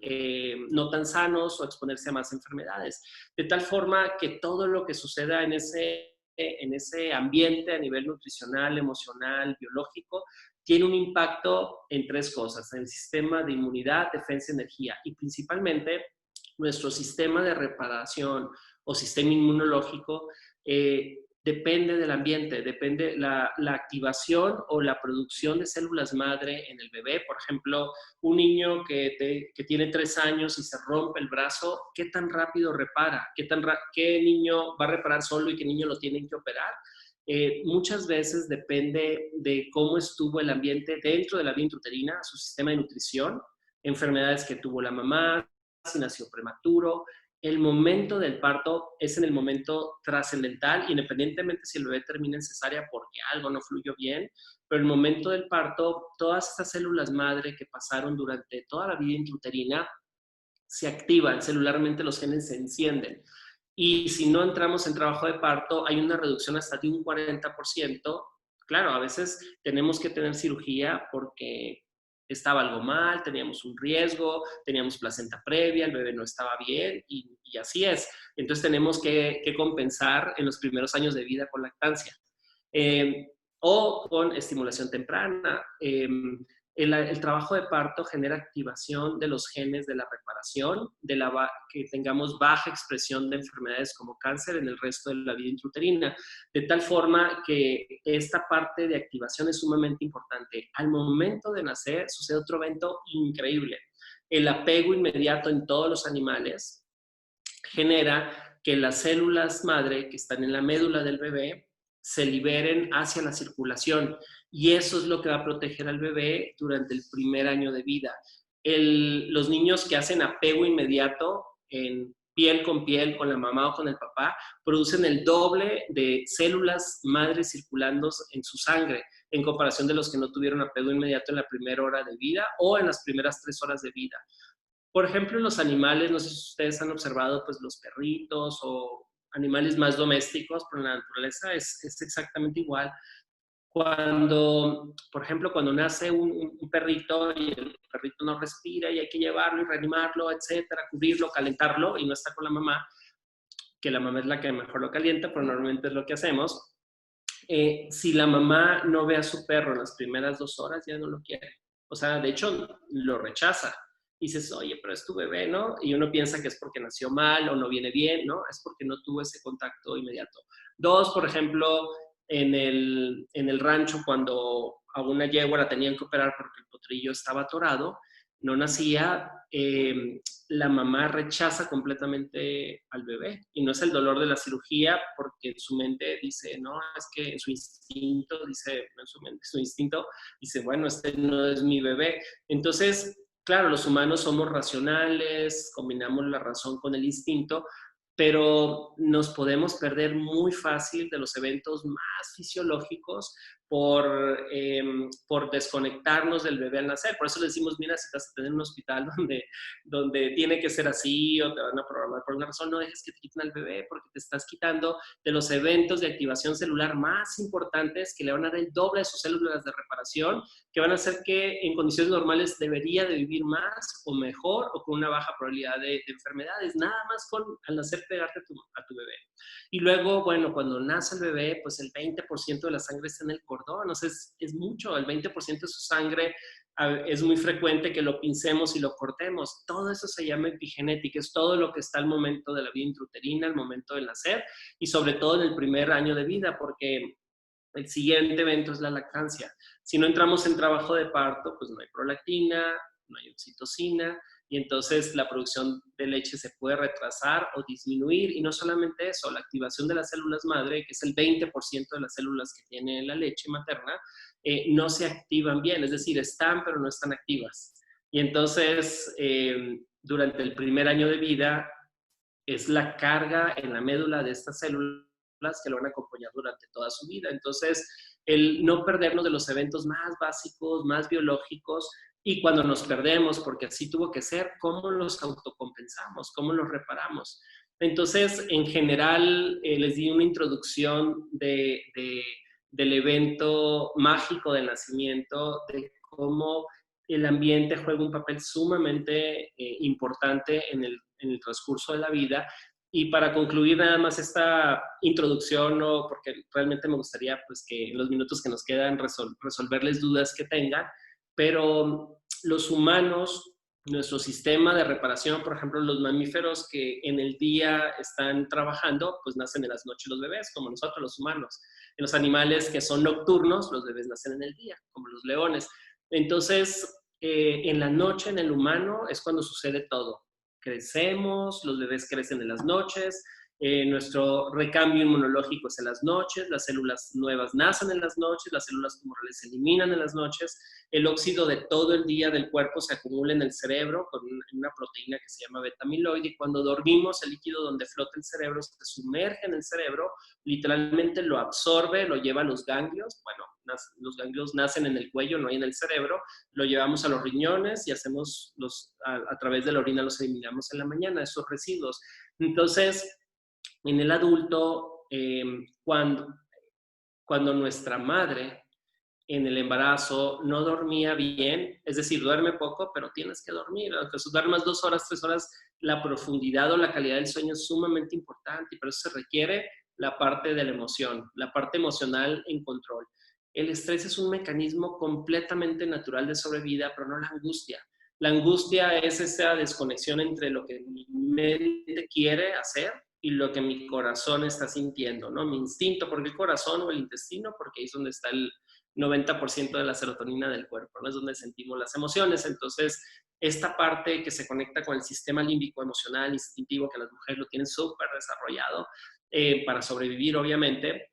no tan sanos o exponerse a más enfermedades. De tal forma que todo lo que suceda en ese ambiente a nivel nutricional, emocional, biológico, tiene un impacto en 3 cosas: en el sistema de inmunidad, defensa y energía, y principalmente nuestro sistema de reparación o sistema inmunológico depende del ambiente, depende la activación o la producción de células madre en el bebé. Por ejemplo, un niño que tiene 3 años y se rompe el brazo, ¿qué tan rápido repara? ¿Qué niño va a reparar solo y qué niño lo tienen que operar? Muchas veces depende de cómo estuvo el ambiente dentro de la vía intrauterina, su sistema de nutrición, enfermedades que tuvo la mamá, si nació prematuro. El momento del parto es en el momento trascendental, independientemente si el bebé termina en cesárea porque algo no fluyó bien, pero el momento del parto, todas estas células madre que pasaron durante toda la vida intrauterina se activan, celularmente los genes se encienden. Y si no entramos en trabajo de parto, hay una reducción hasta de un 40%. Claro, a veces tenemos que tener cirugía porque estaba algo mal, teníamos un riesgo, teníamos placenta previa, el bebé no estaba bien y así es. Entonces tenemos que compensar en los primeros años de vida con lactancia o con estimulación temprana. El trabajo de parto genera activación de los genes de la reparación, que tengamos baja expresión de enfermedades como cáncer en el resto de la vida intrauterina, de tal forma que esta parte de activación es sumamente importante. Al momento de nacer sucede otro evento increíble. El apego inmediato en todos los animales genera que las células madre que están en la médula del bebé se liberen hacia la circulación, y eso es lo que va a proteger al bebé durante el primer año de vida. Los niños que hacen apego inmediato en piel con la mamá o con el papá, producen el doble de células madres circulando en su sangre en comparación de los que no tuvieron apego inmediato en la primera hora de vida o en las primeras 3 horas de vida. Por ejemplo, en los animales, no sé si ustedes han observado, pues los perritos o animales más domésticos, pero en la naturaleza es exactamente igual. Cuando, por ejemplo, cuando nace un perrito y el perrito no respira y hay que llevarlo y reanimarlo, etcétera, cubrirlo, calentarlo y no está con la mamá, que la mamá es la que mejor lo calienta, pero normalmente es lo que hacemos. Si la mamá no ve a su perro en las primeras 2 horas, ya no lo quiere. O sea, de hecho, lo rechaza. Y dices, oye, pero es tu bebé, ¿no? Y uno piensa que es porque nació mal o no viene bien, ¿no? Es porque no tuvo ese contacto inmediato. 2, por ejemplo, en el rancho, cuando a una yegua la tenían que operar porque el potrillo estaba atorado, no nacía, la mamá rechaza completamente al bebé. Y no es el dolor de la cirugía, porque en su mente dice, no, es que en su instinto, dice, en su mente, su instinto, dice, bueno, este no es mi bebé. Entonces, claro, los humanos somos racionales, combinamos la razón con el instinto, pero nos podemos perder muy fácil de los eventos más fisiológicos por desconectarnos del bebé al nacer. Por eso le decimos, mira, si estás en un hospital donde tiene que ser así o te van a programar por una razón, no dejes que te quiten al bebé porque te estás quitando de los eventos de activación celular más importantes que le van a dar el doble de sus células de reparación, que van a hacer que en condiciones normales debería de vivir más o mejor o con una baja probabilidad de enfermedades, nada más al nacer pegarte a tu bebé. Y luego, bueno, cuando nace el bebé, pues el 20% de la sangre está en el cordón, o sea, es mucho, el 20% de su sangre es muy frecuente que lo pincemos y lo cortemos. Todo eso se llama epigenética, es todo lo que está al momento de la vida intrauterina, al momento del nacer y sobre todo en el primer año de vida, porque el siguiente evento es la lactancia. Si no entramos en trabajo de parto, pues no hay prolactina, no hay oxitocina, y entonces la producción de leche se puede retrasar o disminuir. Y no solamente eso, la activación de las células madre, que es el 20% de las células que tiene la leche materna, no se activan bien, es decir, están pero no están activas. Y entonces, durante el primer año de vida, es la carga en la médula de estas células que lo van a acompañar durante toda su vida. Entonces, el no perdernos de los eventos más básicos, más biológicos, y cuando nos perdemos, porque así tuvo que ser, ¿cómo los autocompensamos? ¿Cómo los reparamos? Entonces, en general, les di una introducción del evento mágico del nacimiento, de cómo el ambiente juega un papel sumamente importante en el transcurso de la vida. Y para concluir nada más esta introducción, ¿no? Porque realmente me gustaría pues, que en los minutos que nos quedan resolverles dudas que tengan, pero los humanos, nuestro sistema de reparación, por ejemplo, los mamíferos que en el día están trabajando, pues nacen en las noches los bebés, como nosotros los humanos. En los animales que son nocturnos, los bebés nacen en el día, como los leones. Entonces, en la noche, en el humano, es cuando sucede todo. Crecemos, los bebés crecen en las noches, nuestro recambio inmunológico es en las noches, las células nuevas nacen en las noches, las células tumorales se eliminan en las noches, el óxido de todo el día del cuerpo se acumula en el cerebro con una proteína que se llama beta-amiloide, y cuando dormimos el líquido donde flota el cerebro se sumerge en el cerebro, literalmente lo absorbe, lo lleva a los ganglios, bueno, los ganglios nacen en el cuello, no hay en el cerebro, lo llevamos a los riñones y hacemos a través de la orina los eliminamos en la mañana, esos residuos. Entonces, en el adulto, cuando nuestra madre en el embarazo no dormía bien, es decir, duerme poco, pero tienes que dormir, aunque duermas 2 horas, 3 horas, la profundidad o la calidad del sueño es sumamente importante y por eso se requiere la parte de la emoción, la parte emocional en control. El estrés es un mecanismo completamente natural de sobrevida, pero no la angustia. La angustia es esa desconexión entre lo que mi mente quiere hacer y lo que mi corazón está sintiendo, ¿no? Mi instinto, porque el corazón o el intestino, porque ahí es donde está el 90% de la serotonina del cuerpo, ¿no? Es donde sentimos las emociones. Entonces, esta parte que se conecta con el sistema límbico emocional, instintivo, que las mujeres lo tienen súper desarrollado para sobrevivir, obviamente,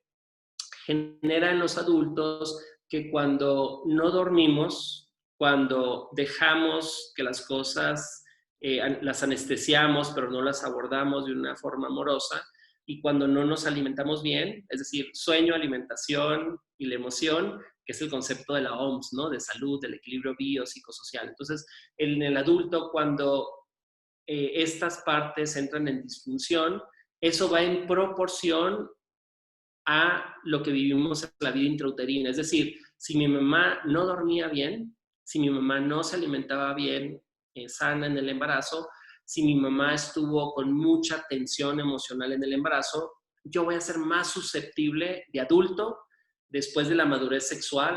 genera en los adultos que cuando no dormimos, cuando dejamos que las cosas las anestesiamos, pero no las abordamos de una forma amorosa, y cuando no nos alimentamos bien, es decir, sueño, alimentación y la emoción, que es el concepto de la OMS, ¿no? De salud, del equilibrio biopsicosocial. Entonces, en el adulto, cuando estas partes entran en disfunción, eso va en proporción a lo que vivimos en la vida intrauterina. Es decir, si mi mamá no dormía bien, si mi mamá no se alimentaba bien, sana en el embarazo, si mi mamá estuvo con mucha tensión emocional en el embarazo, yo voy a ser más susceptible de adulto, después de la madurez sexual,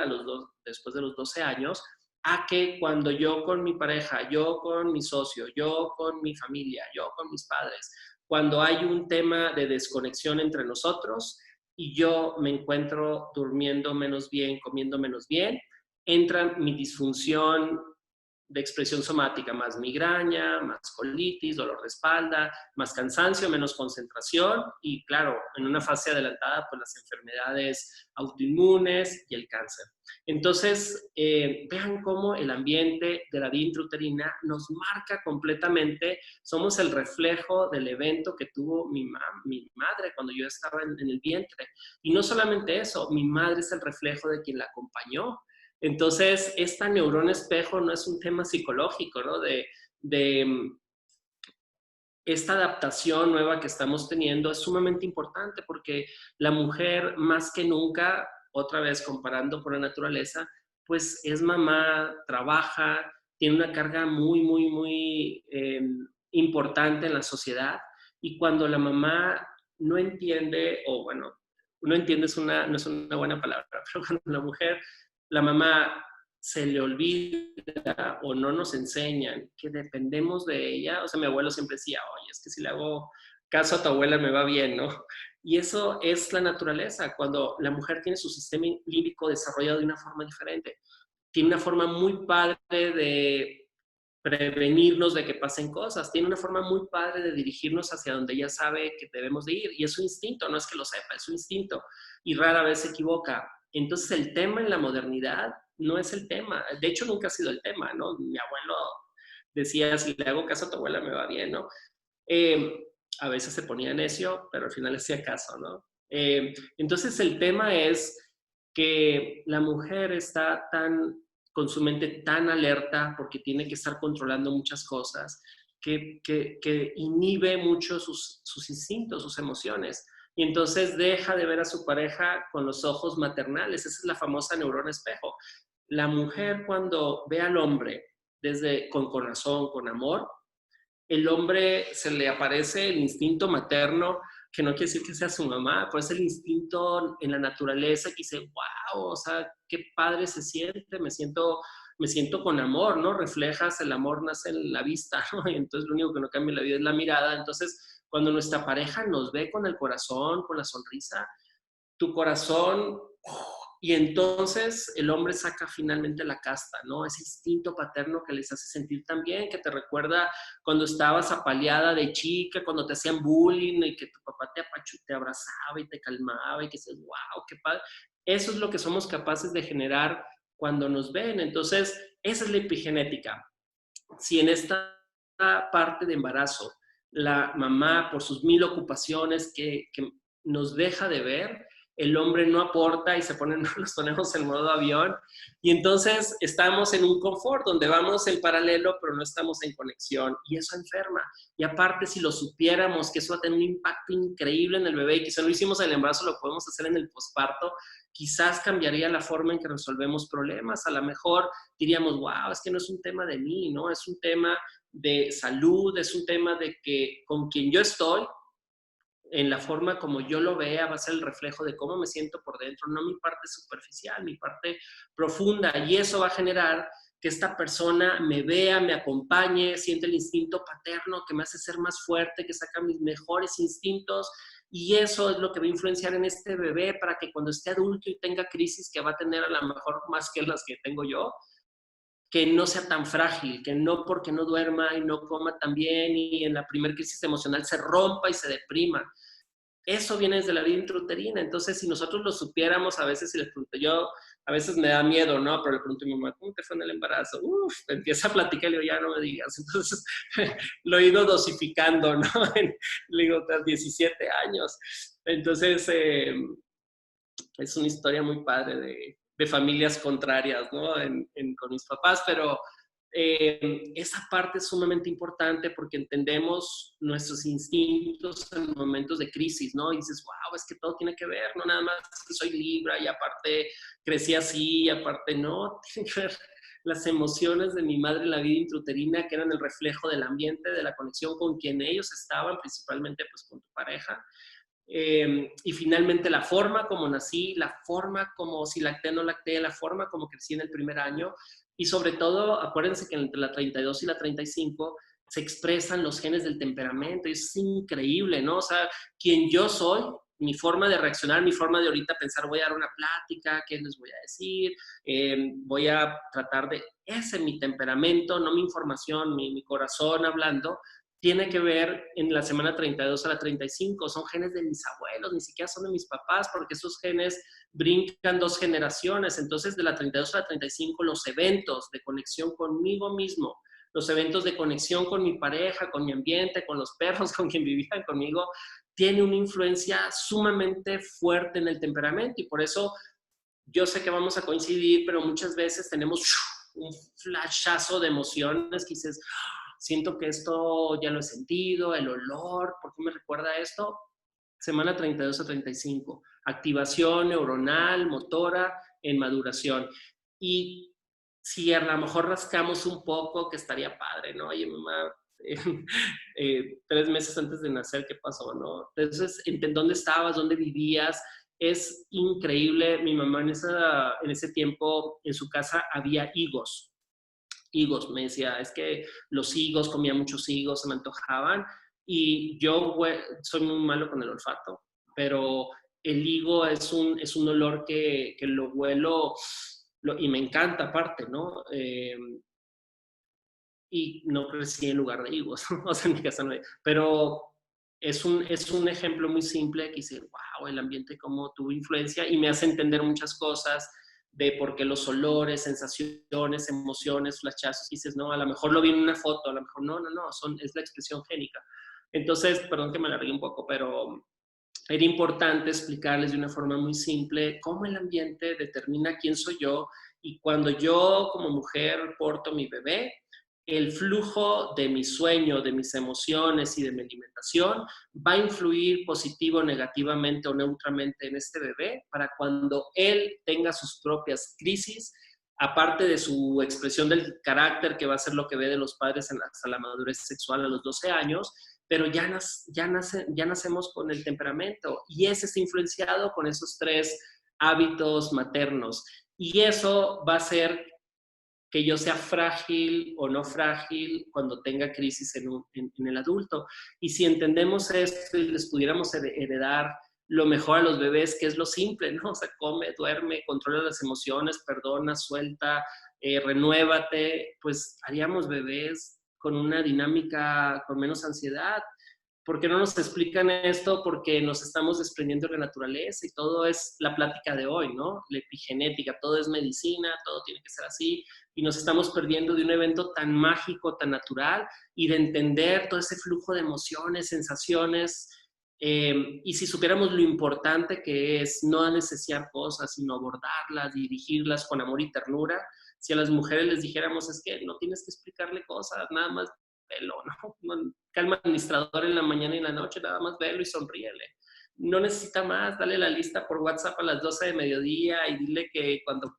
después de los 12 años, a que cuando yo con mi pareja, yo con mi socio, yo con mi familia, yo con mis padres, cuando hay un tema de desconexión entre nosotros y yo me encuentro durmiendo menos bien, comiendo menos bien, entra mi disfunción de expresión somática, más migraña, más colitis, dolor de espalda, más cansancio, menos concentración y, claro, en una fase adelantada, pues las enfermedades autoinmunes y el cáncer. Entonces, vean cómo el ambiente de la vida intrauterina nos marca completamente. Somos el reflejo del evento que tuvo mi madre cuando yo estaba en el vientre. Y no solamente eso, mi madre es el reflejo de quien la acompañó. Entonces, esta neurona espejo no es un tema psicológico, ¿no? De esta adaptación nueva que estamos teniendo es sumamente importante porque la mujer, más que nunca, otra vez comparando con la naturaleza, pues es mamá, trabaja, tiene una carga muy, muy, muy importante en la sociedad. Y cuando la mamá no entiende, o bueno, no entiende no es una buena palabra, pero cuando la mujer, la mamá se le olvida o no nos enseñan que dependemos de ella. O sea, mi abuelo siempre decía, oye, es que si le hago caso a tu abuela me va bien, ¿no? Y eso es la naturaleza, cuando la mujer tiene su sistema límbico desarrollado de una forma diferente. Tiene una forma muy padre de prevenirnos de que pasen cosas. Tiene una forma muy padre de dirigirnos hacia donde ella sabe que debemos de ir. Y es su instinto, no es que lo sepa, es su instinto. Y rara vez se equivoca. Entonces el tema en la modernidad no es el tema. De hecho, nunca ha sido el tema, ¿no? Mi abuelo decía, si le hago caso a tu abuela me va bien, ¿no? A veces se ponía necio, pero al final hacía caso, ¿no? Entonces el tema es que la mujer está con su mente tan alerta porque tiene que estar controlando muchas cosas, que inhibe mucho sus instintos, sus emociones. Y entonces deja de ver a su pareja con los ojos maternales. Esa es la famosa neurona espejo. La mujer cuando ve al hombre con corazón, con amor, el hombre se le aparece el instinto materno, que no quiere decir que sea su mamá, pero es el instinto en la naturaleza que dice, wow, o sea, qué padre se siente, me siento con amor, ¿no? Reflejas, el amor nace en la vista, ¿no? Y entonces lo único que no cambia en la vida es la mirada. Entonces, cuando nuestra pareja nos ve con el corazón, con la sonrisa, tu corazón, y entonces el hombre saca finalmente la casta, ¿no? Ese instinto paterno que les hace sentir tan bien, que te recuerda cuando estabas apaleada de chica, cuando te hacían bullying y que tu papá te abrazaba y te calmaba y que dices, wow, qué padre. Eso es lo que somos capaces de generar cuando nos ven. Entonces, esa es la epigenética. Si en esta parte de embarazo la mamá, por sus 1000 ocupaciones que nos deja de ver, el hombre no aporta y nos ponemos en modo avión y entonces estamos en un confort donde vamos en paralelo pero no estamos en conexión y eso enferma. Y aparte, si lo supiéramos que eso va a tener un impacto increíble en el bebé y que si no lo hicimos en el embarazo lo podemos hacer en el posparto, quizás cambiaría la forma en que resolvemos problemas. A lo mejor diríamos, wow, es que no es un tema de mí, ¿no? Es un tema de salud, es un tema de que con quien yo estoy, en la forma como yo lo vea, va a ser el reflejo de cómo me siento por dentro, no mi parte superficial, mi parte profunda. Y eso va a generar que esta persona me vea, me acompañe, siente el instinto paterno que me hace ser más fuerte, que saca mis mejores instintos. Y eso es lo que va a influenciar en este bebé para que cuando esté adulto y tenga crisis, que va a tener a lo mejor más que las que tengo yo, que no sea tan frágil, que no porque no duerma y no coma tan bien y en la primera crisis emocional se rompa y se deprima. Eso viene desde la vida intrauterina. Entonces, si nosotros lo supiéramos, a veces, si les pregunto, yo a veces me da miedo, ¿no? Pero le pregunto a mi mamá, ¿cómo te fue en el embarazo? Empieza a platicar y le digo, ya no me digas. Entonces, lo he ido dosificando, ¿no? Le digo, tras 17 años. Entonces, es una historia muy padre de familias contrarias, ¿no? Con mis papás, pero esa parte es sumamente importante porque entendemos nuestros instintos en momentos de crisis, ¿no? Y dices, wow, es que todo tiene que ver, no nada más que soy Libra y aparte crecí así y aparte no, tiene que ver las emociones de mi madre en la vida intrauterina, que eran el reflejo del ambiente, de la conexión con quien ellos estaban, principalmente pues con tu pareja. Y finalmente la forma como nací, la forma como si lacté o no lacté, la forma como crecí en el primer año y sobre todo, acuérdense que entre la 32 y la 35 se expresan los genes del temperamento y eso es increíble, ¿no? O sea, quien yo soy, mi forma de reaccionar, mi forma de ahorita pensar, voy a dar una plática, ¿qué les voy a decir? Voy a tratar de, ese es mi temperamento, no mi información, mi corazón hablando, tiene que ver en la semana 32 a la 35, son genes de mis abuelos, ni siquiera son de mis papás, porque esos genes brincan 2 generaciones, entonces de la 32 a la 35 los eventos de conexión conmigo mismo, los eventos de conexión con mi pareja, con mi ambiente, con los perros, con quien vivían conmigo, tiene una influencia sumamente fuerte en el temperamento y por eso yo sé que vamos a coincidir, pero muchas veces tenemos un flashazo de emociones que dices, siento que esto ya lo he sentido, el olor, ¿por qué me recuerda esto? Semana 32 a 35, activación neuronal, motora, en maduración. Y si a lo mejor rascamos un poco, que estaría padre, ¿no? Oye, mamá, 3 meses antes de nacer, ¿qué pasó, no? Entonces, ¿en dónde estabas? ¿Dónde vivías? Es increíble. Mi mamá en ese tiempo, en su casa, había higos. Me decía, es que los higos, comía muchos higos, se me antojaban. Y yo soy muy malo con el olfato, pero el higo es un olor que lo huelo y me encanta aparte, ¿no? Y no crecí en lugar de higos, o sea, en mi casa no hay. Pero es un ejemplo muy simple que dice, wow, el ambiente cómo tuvo influencia y me hace entender muchas cosas de por qué los olores, sensaciones, emociones, flashazos, dices, no, a lo mejor lo vi en una foto, a lo mejor no, es la expresión génica. Entonces, perdón que me alargué un poco, pero era importante explicarles de una forma muy simple cómo el ambiente determina quién soy yo y cuando yo como mujer porto mi bebé, el flujo de mi sueño, de mis emociones y de mi alimentación va a influir positivo, negativamente o neutramente en este bebé para cuando él tenga sus propias crisis, aparte de su expresión del carácter, que va a ser lo que ve de los padres hasta la madurez sexual a los 12 años, pero ya nacemos con el temperamento y ese está influenciado con esos 3 hábitos maternos. Y eso va a ser que yo sea frágil o no frágil cuando tenga crisis en el adulto. Y si entendemos esto y les pudiéramos heredar lo mejor a los bebés, que es lo simple, ¿no? O sea, come, duerme, controla las emociones, perdona, suelta, renuévate, pues haríamos bebés con una dinámica, con menos ansiedad. ¿Por qué no nos explican esto? Porque nos estamos desprendiendo de la naturaleza y todo es la plática de hoy, ¿no? La epigenética, todo es medicina, todo tiene que ser así y nos estamos perdiendo de un evento tan mágico, tan natural y de entender todo ese flujo de emociones, sensaciones y si supiéramos lo importante que es no anestesiar cosas, sino abordarlas, dirigirlas con amor y ternura, si a las mujeres les dijéramos es que no tienes que explicarle cosas, nada más velo, ¿no? Calma administrador en la mañana y en la noche, nada más velo y sonríele. No necesita más, dale la lista por WhatsApp a las 12 de mediodía y dile que cuando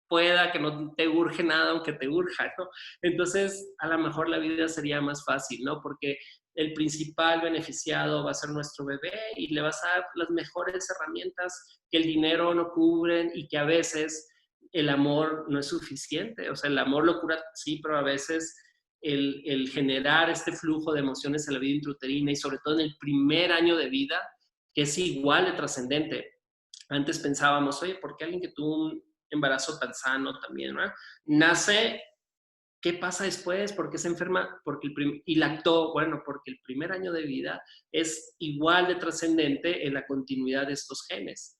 pueda, que no te urge nada, aunque te urja, ¿no? Entonces, a lo mejor la vida sería más fácil, ¿no? Porque el principal beneficiado va a ser nuestro bebé y le vas a dar las mejores herramientas que el dinero no cubren y que a veces el amor no es suficiente. O sea, el amor lo cura, sí, pero a veces el generar este flujo de emociones en la vida intrauterina y sobre todo en el primer año de vida, que es igual de trascendente. Antes pensábamos, oye, ¿por qué alguien que tuvo un embarazo tan también, ¿no? Nace, ¿qué pasa después? ¿Por qué se enferma? Y lactó, bueno, porque el primer año de vida es igual de trascendente en la continuidad de estos genes.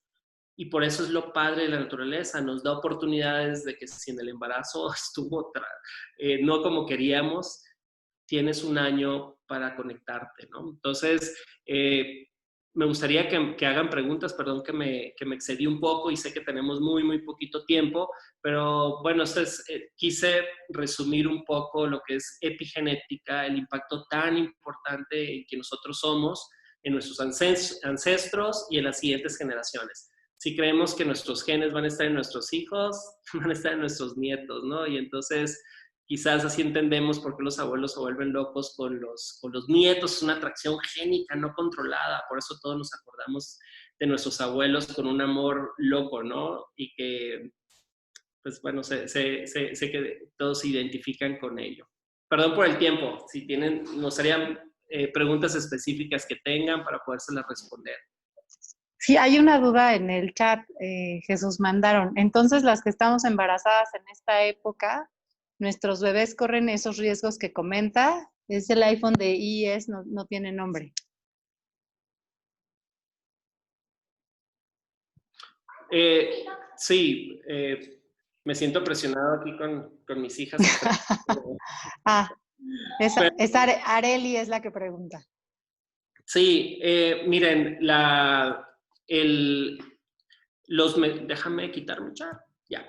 Y por eso es lo padre de la naturaleza, nos da oportunidades de que si en el embarazo estuvo no como queríamos, tienes un año para conectarte, ¿no? Entonces, me gustaría que hagan preguntas, perdón que me excedí un poco y sé que tenemos muy poquito tiempo, pero bueno, quise resumir un poco lo que es epigenética, el impacto tan importante en que nosotros somos, en nuestros ancestros y en las siguientes generaciones. Si creemos que nuestros genes van a estar en nuestros hijos, van a estar en nuestros nietos, ¿no? Y entonces quizás así entendemos por qué los abuelos se vuelven locos con los nietos. Es una atracción génica no controlada, por eso todos nos acordamos de nuestros abuelos con un amor loco, ¿no? Y que, pues bueno, sé que todos se identifican con ello. Perdón por el tiempo, si tienen, nos harían preguntas específicas que tengan para podérselas responder. Sí, hay una duda en el chat, Jesús, mandaron. Entonces, las que estamos embarazadas en esta época, nuestros bebés corren esos riesgos que comenta. Es el iPhone de IES, no tiene nombre. Sí, me siento presionado aquí con mis hijas. Areli es la que pregunta. Sí, miren, déjame quitar mi chat. Ya.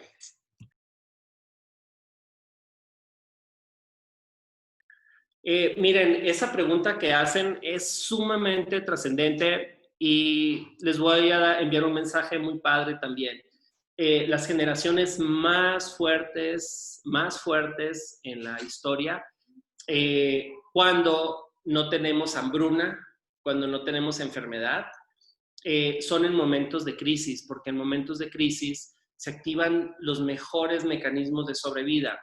Miren, esa pregunta que hacen es sumamente trascendente y les voy a enviar un mensaje muy padre también. Las generaciones más fuertes en la historia, cuando no tenemos hambruna, cuando no tenemos enfermedad, son en momentos de crisis, porque en momentos de crisis se activan los mejores mecanismos de sobrevida.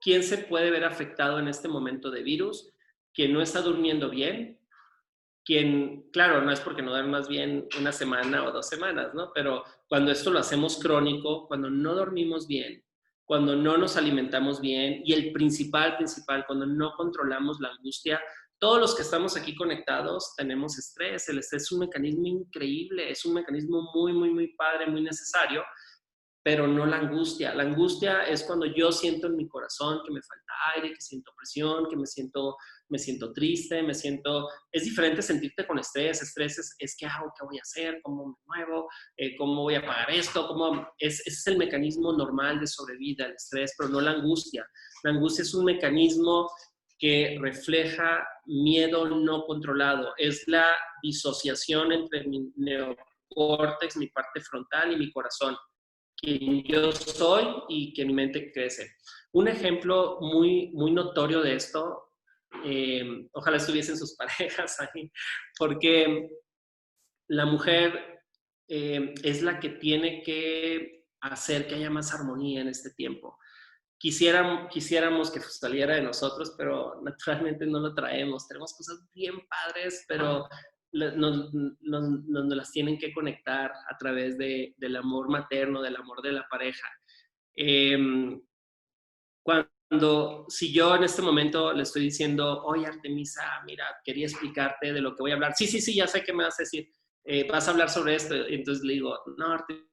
¿Quién se puede ver afectado en este momento de virus? Quien no está durmiendo bien, claro, no es porque no duermas bien una semana o 2 semanas, ¿no? Pero cuando esto lo hacemos crónico, cuando no dormimos bien, cuando no nos alimentamos bien y el principal, cuando no controlamos la angustia, todos los que estamos aquí conectados tenemos estrés. El estrés es un mecanismo increíble, es un mecanismo muy padre, muy necesario, pero no la angustia. La angustia es cuando yo siento en mi corazón que me falta aire, que siento presión, que me siento triste, es diferente sentirte con estrés. Estrés es ¿qué hago? ¿Qué voy a hacer? ¿Cómo me muevo? ¿Cómo voy a pagar esto? Ese es el mecanismo normal de sobrevida, el estrés, pero no la angustia. La angustia es un mecanismo que refleja miedo no controlado. Es la disociación entre mi neocórtex, mi parte frontal y mi corazón. Quien yo soy y que mi mente crece. Un ejemplo muy notorio de esto, ojalá estuviesen sus parejas ahí, porque la mujer es la que tiene que hacer que haya más armonía en este tiempo. Quisiéramos que saliera de nosotros, pero naturalmente no lo traemos. Tenemos cosas bien padres, pero nos las tienen que conectar a través del amor materno, del amor de la pareja. Si yo en este momento le estoy diciendo, oye Artemisa, mira, quería explicarte de lo que voy a hablar. Sí, ya sé qué me vas a decir. Vas a hablar sobre esto. Entonces le digo, no, Artemisa,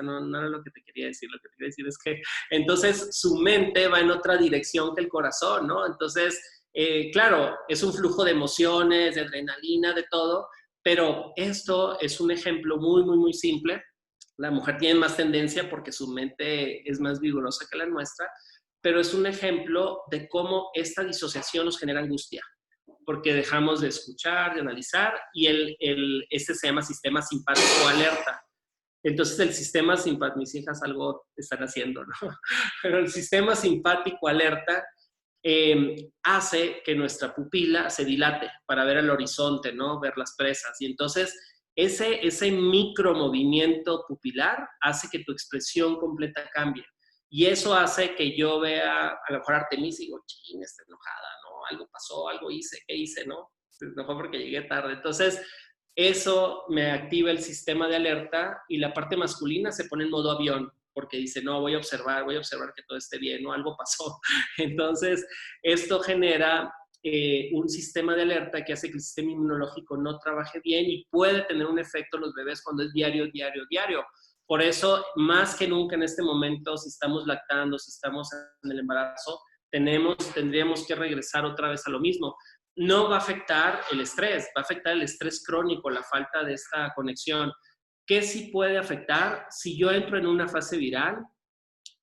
no era lo que te quería decir. Lo que te quería decir es que entonces su mente va en otra dirección que el corazón, ¿no? Entonces, claro, es un flujo de emociones, de adrenalina, de todo, pero esto es un ejemplo muy simple. La mujer tiene más tendencia porque su mente es más vigorosa que la nuestra, pero es un ejemplo de cómo esta disociación nos genera angustia, porque dejamos de escuchar, de analizar, y este se llama sistema simpático alerta. Entonces el sistema simpático, mis hijas algo están haciendo, ¿no? Pero el sistema simpático alerta hace que nuestra pupila se dilate para ver el horizonte, ¿no? Ver las presas. Y entonces ese micromovimiento pupilar hace que tu expresión completa cambie. Y eso hace que yo vea a lo mejor a Artemisa y digo, ching, está enojada, ¿no? Algo pasó, algo hice, ¿qué hice, no? Se enojó porque llegué tarde. Entonces, eso me activa el sistema de alerta y la parte masculina se pone en modo avión porque dice, no, voy a observar que todo esté bien, ¿no? Algo pasó. Entonces, esto genera un sistema de alerta que hace que el sistema inmunológico no trabaje bien y puede tener un efecto en los bebés cuando es diario. Por eso, más que nunca en este momento, si estamos lactando, si estamos en el embarazo, tendríamos que regresar otra vez a lo mismo. no va a afectar el estrés, va a afectar el estrés crónico, la falta de esta conexión. ¿Qué sí puede afectar? Si yo entro en una fase viral,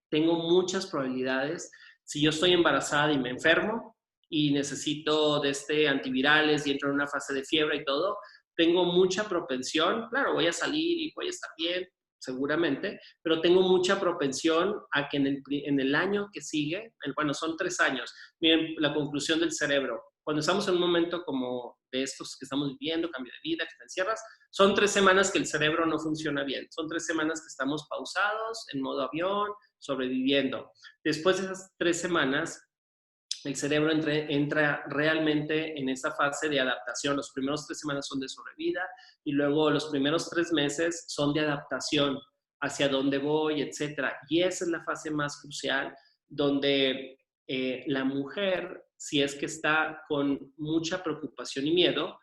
tengo muchas probabilidades. Si yo estoy embarazada y me enfermo y necesito antivirales y entro en una fase de fiebre y todo, tengo mucha propensión, claro, voy a salir y voy a estar bien, seguramente, pero tengo mucha propensión a que en el año que sigue, bueno, son 3 años, miren la conclusión del cerebro. Cuando estamos en un momento como de estos que estamos viviendo, cambio de vida, que te encierras, son 3 semanas que el cerebro no funciona bien, son 3 semanas que estamos pausados, en modo avión, sobreviviendo. Después de esas 3 semanas, el cerebro entra realmente en esa fase de adaptación. Los primeros 3 semanas son de sobrevida y luego los primeros 3 meses son de adaptación hacia dónde voy, etcétera. Y esa es la fase más crucial donde la mujer, si es que está con mucha preocupación y miedo,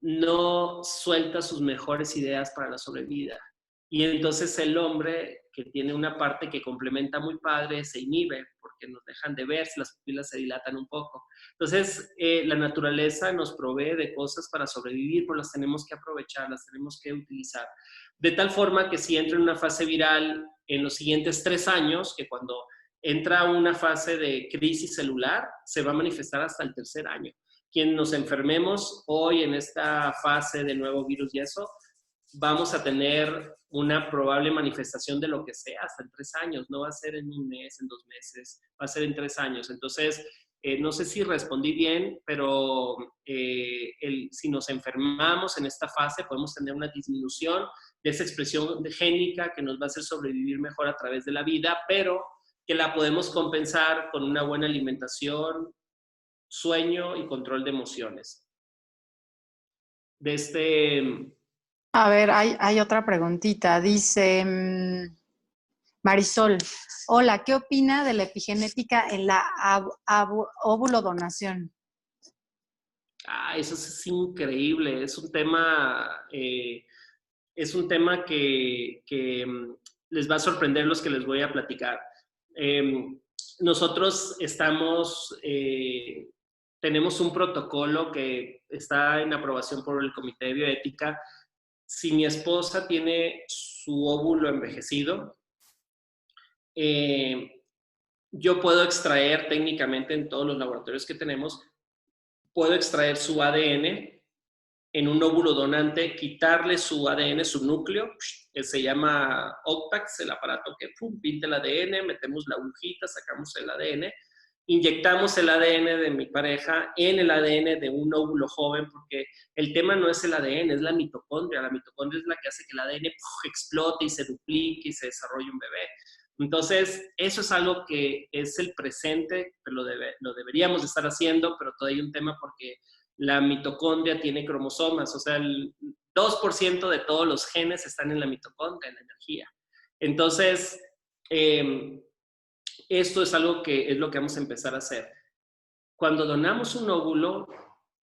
no suelta sus mejores ideas para la sobrevida. Y entonces el hombre, que tiene una parte que complementa muy padre, se inhibe porque nos dejan de ver, las pupilas se dilatan un poco. Entonces, la naturaleza nos provee de cosas para sobrevivir, pero las tenemos que aprovechar, las tenemos que utilizar. De tal forma que si entra en una fase viral en los siguientes 3 años, que cuando entra una fase de crisis celular, se va a manifestar hasta el 3er año. Quien nos enfermemos hoy en esta fase de nuevo virus y eso, vamos a tener una probable manifestación de lo que sea hasta en 3 años. No va a ser en 1 mes, en 2 meses, va a ser en 3 años. Entonces, no sé si respondí bien, pero si nos enfermamos en esta fase, podemos tener una disminución de esa expresión génica que nos va a hacer sobrevivir mejor a través de la vida, pero que la podemos compensar con una buena alimentación, sueño y control de emociones. A ver, hay otra preguntita. Dice Marisol, hola, ¿qué opina de la epigenética en la óvulo donación? Eso es increíble. Es un tema que les va a sorprender los que les voy a platicar. Nosotros tenemos un protocolo que está en aprobación por el Comité de Bioética. Si mi esposa tiene su óvulo envejecido, yo puedo extraer técnicamente en todos los laboratorios que tenemos, puedo extraer su ADN en un óvulo donante, quitarle su ADN, su núcleo, que se llama OCTAX, el aparato que pinta el ADN, metemos la agujita, sacamos el ADN, inyectamos el ADN de mi pareja en el ADN de un óvulo joven, porque el tema no es el ADN, es la mitocondria. La mitocondria es la que hace que el ADN explote y se duplique y se desarrolle un bebé. Entonces, eso es algo que es el presente, pero lo deberíamos estar haciendo, pero todavía hay un tema porque la mitocondria tiene cromosomas, o sea, el 2% de todos los genes están en la mitocondria, en la energía. Entonces, esto es algo que es lo que vamos a empezar a hacer. Cuando donamos un óvulo,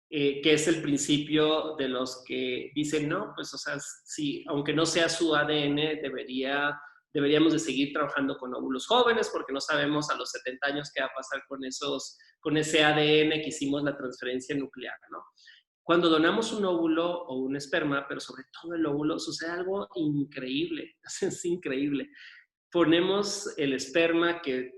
que es el principio de los que dicen, no, pues, o sea, sí, aunque no sea su ADN, deberíamos de seguir trabajando con óvulos jóvenes porque no sabemos a los 70 años qué va a pasar con ese ADN que hicimos la transferencia nuclear, ¿no? Cuando donamos un óvulo o un esperma, pero sobre todo el óvulo, sucede algo increíble, es increíble. Ponemos el esperma que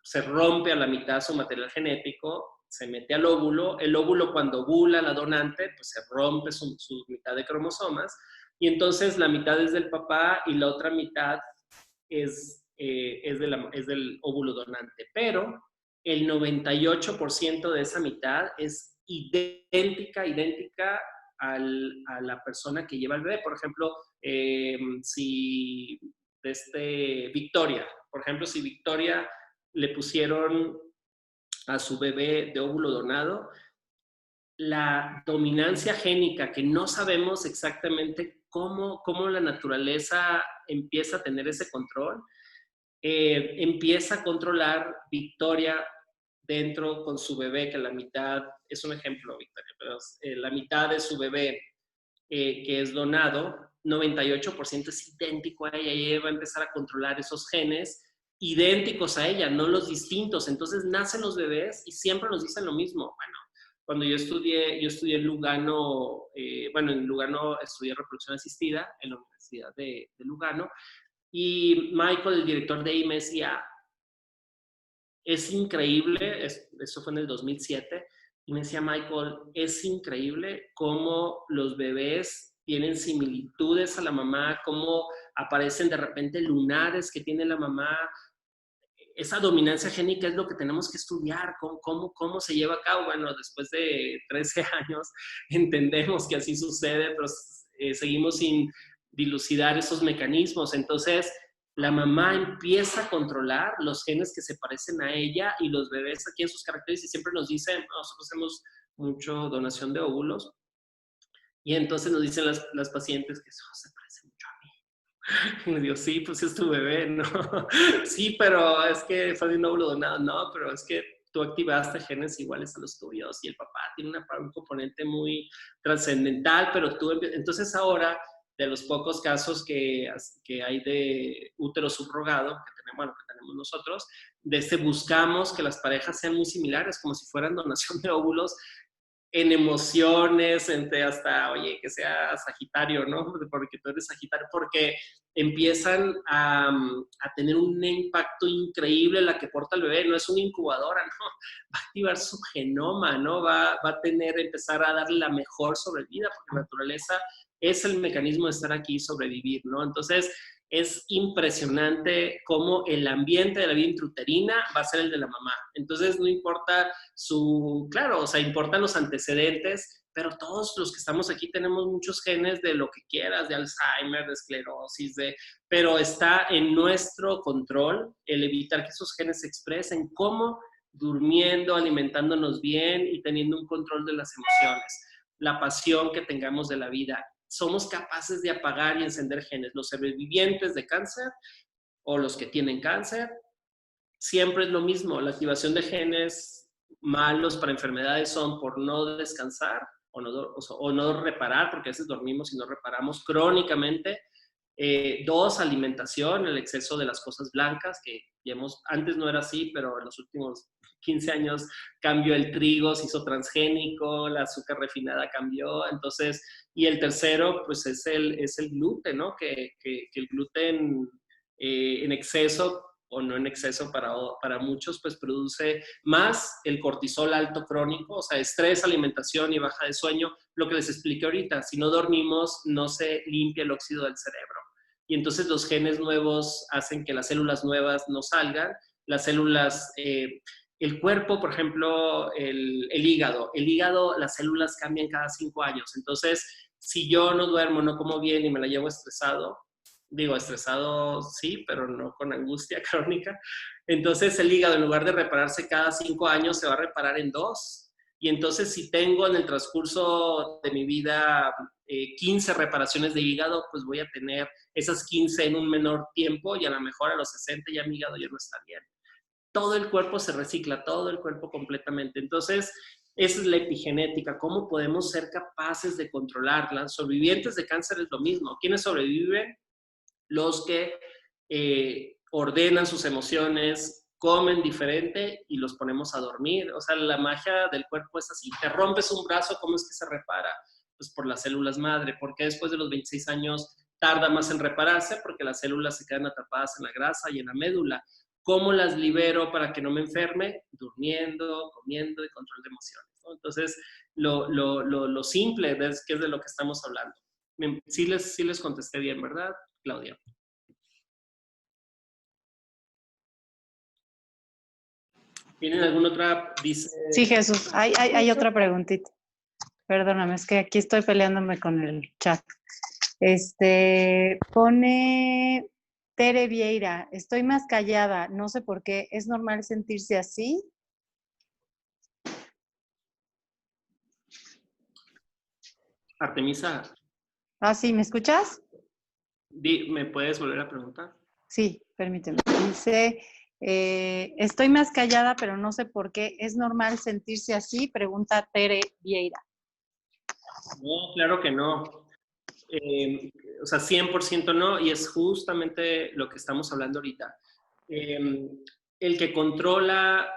se rompe a la mitad su material genético, se mete al óvulo, el óvulo cuando ovula la donante, pues se rompe su mitad de cromosomas, y entonces la mitad es del papá y la otra mitad es del óvulo donante. Pero el 98% de esa mitad es idéntica a la persona que lleva el bebé. Por ejemplo, si Victoria, por ejemplo, si Victoria le pusieron a su bebé de óvulo donado, la dominancia génica, que no sabemos exactamente cómo la naturaleza empieza a tener ese control, empieza a controlar Victoria dentro con su bebé, que la mitad, es un ejemplo, Victoria, pero la mitad de su bebé que es donado, 98% es idéntico a ella, y ella va a empezar a controlar esos genes idénticos a ella, no los distintos. Entonces nacen los bebés y siempre nos dicen lo mismo. Bueno, Cuando yo estudié en Lugano, bueno, en Lugano estudié reproducción asistida en la Universidad de Lugano, y Michael, el director de ahí, me decía, es increíble, eso fue en el 2007, y me decía Michael, es increíble cómo los bebés tienen similitudes a la mamá, cómo aparecen de repente lunares que tiene la mamá. Esa dominancia génica es lo que tenemos que estudiar, cómo se lleva a cabo. Bueno, después de 13 años entendemos que así sucede, pero seguimos sin dilucidar esos mecanismos. Entonces, la mamá empieza a controlar los genes que se parecen a ella y los bebés aquí en sus caracteres, y siempre nos dicen, nosotros hacemos mucho donación de óvulos, y entonces nos dicen las pacientes que se parece mucho a mí. Y les digo, sí, pues es tu bebé, ¿no? Sí, pero es que fue de un óvulo donado. No, pero es que tú activaste genes iguales a los tuyos y el papá tiene un componente muy trascendental, pero tú... Entonces ahora, de los pocos casos que hay de útero subrogado, que tenemos nosotros, buscamos que las parejas sean muy similares, como si fueran donación de óvulos, en emociones, hasta, oye, que sea Sagitario, ¿no? Porque tú eres Sagitario, porque empiezan a tener un impacto increíble en la que porta el bebé. No es una incubadora, ¿no? Va a activar su genoma, ¿no? Va a empezar a darle la mejor sobrevida, porque la naturaleza es el mecanismo de estar aquí y sobrevivir, ¿no? Entonces, es impresionante cómo el ambiente de la vida intrauterina va a ser el de la mamá. Entonces, no importa claro, o sea, importan los antecedentes, pero todos los que estamos aquí tenemos muchos genes de lo que quieras, de Alzheimer, de esclerosis, pero está en nuestro control el evitar que esos genes se expresen, como durmiendo, alimentándonos bien y teniendo un control de las emociones, la pasión que tengamos de la vida. Somos capaces de apagar y encender genes. Los sobrevivientes de cáncer o los que tienen cáncer, siempre es lo mismo. La activación de genes malos para enfermedades son por no descansar o no reparar, porque a veces dormimos y no reparamos crónicamente. 2, alimentación, el exceso de las cosas blancas, que antes no era así, pero en los últimos 15 años cambió el trigo, se hizo transgénico, la azúcar refinada cambió. Entonces, y el tercero, pues es el gluten, ¿no? Que el gluten en exceso o no en exceso para muchos, pues produce más el cortisol alto crónico, o sea, estrés, alimentación y baja de sueño. Lo que les expliqué ahorita, si no dormimos, no se limpia el óxido del cerebro. Y entonces los genes nuevos hacen que las células nuevas no salgan. Las células, el cuerpo, por ejemplo, el hígado, las células cambian cada 5 años. Entonces, si yo no duermo, no como bien y me la llevo estresado sí, pero no con angustia crónica. Entonces el hígado, en lugar de repararse cada 5 años, se va a reparar en 2. Y entonces si tengo en el transcurso de mi vida 15 reparaciones de hígado, pues voy a tener esas 15 en un menor tiempo, y a lo mejor a los 60 ya mi hígado ya no está bien. Todo el cuerpo se recicla, todo el cuerpo completamente. Entonces, esa es la epigenética. ¿Cómo podemos ser capaces de controlarla? Sobrevivientes de cáncer es lo mismo. ¿Quiénes sobreviven? Los que ordenan sus emociones, comen diferente y los ponemos a dormir. O sea, la magia del cuerpo es así. Te rompes un brazo, ¿cómo es que se repara? Pues por las células madre. ¿Por qué después de los 26 años tarda más en repararse? Porque las células se quedan atrapadas en la grasa y en la médula. ¿Cómo las libero para que no me enferme? Durmiendo, comiendo y control de emociones, ¿no? Entonces, lo simple es que es de lo que estamos hablando. Sí les contesté bien, ¿verdad, Claudia? ¿Tienen alguna otra? Dice... Sí, Jesús, hay otra preguntita. Perdóname, es que aquí estoy peleándome con el chat. Pone Tere Vieira, estoy más callada, no sé por qué, ¿es normal sentirse así? Artemisa. Sí, ¿me escuchas? ¿Me puedes volver a preguntar? Sí, permíteme. Dice, estoy más callada, pero no sé por qué, ¿es normal sentirse así? Pregunta Tere Vieira. No, claro que no. O sea, 100% no, y es justamente lo que estamos hablando ahorita. El que controla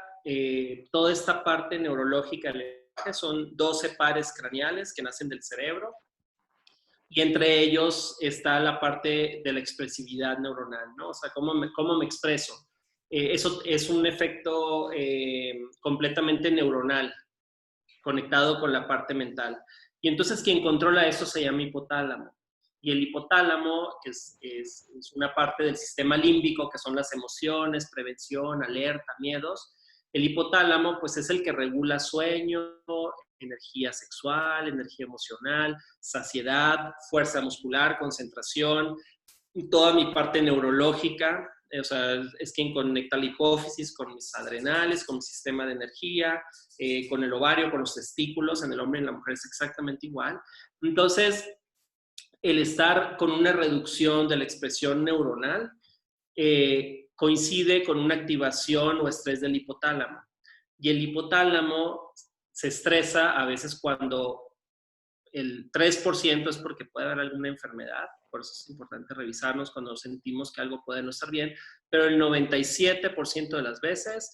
toda esta parte neurológica, el son 12 pares craneales que nacen del cerebro. Y entre ellos está la parte de la expresividad neuronal, ¿no? O sea, cómo me expreso. Eso es un efecto completamente neuronal, conectado con la parte mental. Y entonces quien controla eso se llama hipotálamo. Y el hipotálamo, que es una parte del sistema límbico, que son las emociones, prevención, alerta, miedos. El hipotálamo, pues, es el que regula sueño, energía sexual, energía emocional, saciedad, fuerza muscular, concentración, toda mi parte neurológica. O sea, es quien conecta la hipófisis con mis adrenales, con mi sistema de energía, con el ovario, con los testículos. En el hombre y en la mujer es exactamente igual. Entonces, el estar con una reducción de la expresión neuronal coincide con una activación o estrés del hipotálamo. Y el hipotálamo se estresa a veces cuando el 3% es porque puede haber alguna enfermedad, por eso es importante revisarnos cuando sentimos que algo puede no estar bien, pero el 97% de las veces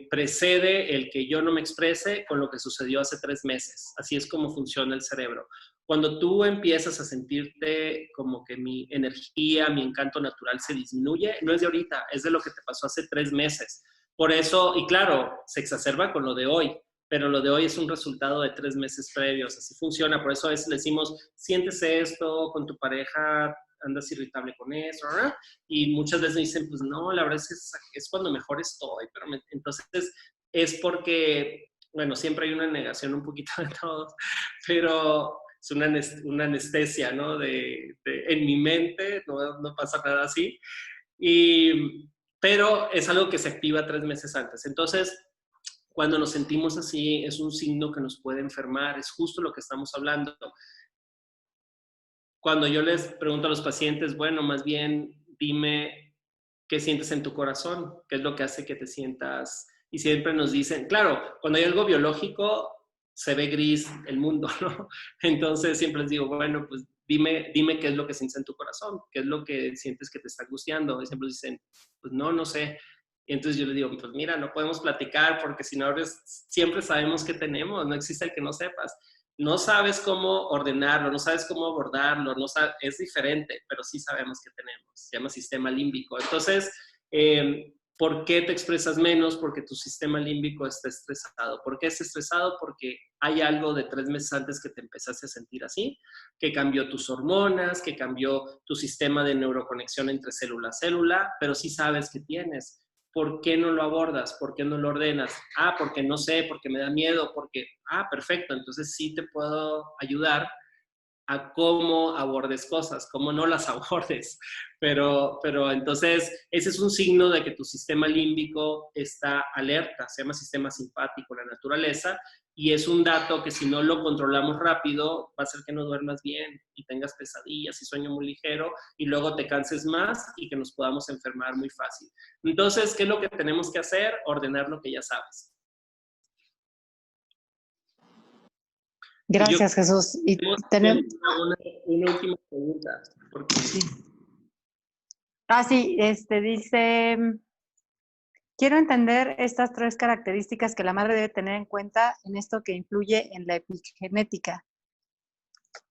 precede el que yo no me exprese con lo que sucedió hace 3 meses. Así es como funciona el cerebro. Cuando tú empiezas a sentirte como que mi energía, mi encanto natural se disminuye, no es de ahorita, es de lo que te pasó hace 3 meses. Por eso, y claro, se exacerba con lo de hoy, pero lo de hoy es un resultado de 3 meses previos. Así funciona. Por eso a veces le decimos, sientes esto con tu pareja, andas irritable con eso, ¿verdad? Y muchas veces me dicen, pues no, la verdad es cuando mejor estoy. Pero entonces es porque, bueno, siempre hay una negación un poquito de todos, pero es una anestesia, ¿no? En mi mente no pasa nada así. Pero es algo que se activa 3 meses antes. Entonces, cuando nos sentimos así, es un signo que nos puede enfermar, es justo lo que estamos hablando. Cuando yo les pregunto a los pacientes, bueno, más bien dime qué sientes en tu corazón, qué es lo que hace que te sientas, y siempre nos dicen, claro, cuando hay algo biológico, se ve gris el mundo, ¿no? Entonces siempre les digo, bueno, pues dime qué es lo que sientes en tu corazón, qué es lo que sientes que te está angustiando. Y siempre dicen, pues no sé. Y entonces yo les digo, pues mira, no podemos platicar porque si no, siempre sabemos qué tenemos, no existe el que no sepas. No sabes cómo ordenarlo, no sabes cómo abordarlo, es diferente, pero sí sabemos qué tenemos. Se llama sistema límbico. Entonces, ¿por qué te expresas menos? Porque tu sistema límbico está estresado. ¿Por qué está estresado? Porque hay algo de 3 meses antes que te empezaste a sentir así, que cambió tus hormonas, que cambió tu sistema de neuroconexión entre célula a célula, pero sí sabes que tienes. ¿Por qué no lo abordas? ¿Por qué no lo ordenas? Porque no sé, porque me da miedo, porque, perfecto, entonces sí te puedo ayudar a cómo abordes cosas, cómo no las abordes. Pero entonces, ese es un signo de que tu sistema límbico está alerta, se llama sistema simpático en la naturaleza, y es un dato que si no lo controlamos rápido, va a hacer que no duermas bien y tengas pesadillas y sueño muy ligero, y luego te canses más y que nos podamos enfermar muy fácil. Entonces, ¿qué es lo que tenemos que hacer? Ordenar lo que ya sabes. Gracias, Jesús. Y tenemos una última pregunta. Sí. Sí, dice, quiero entender estas 3 características que la madre debe tener en cuenta en esto que influye en la epigenética.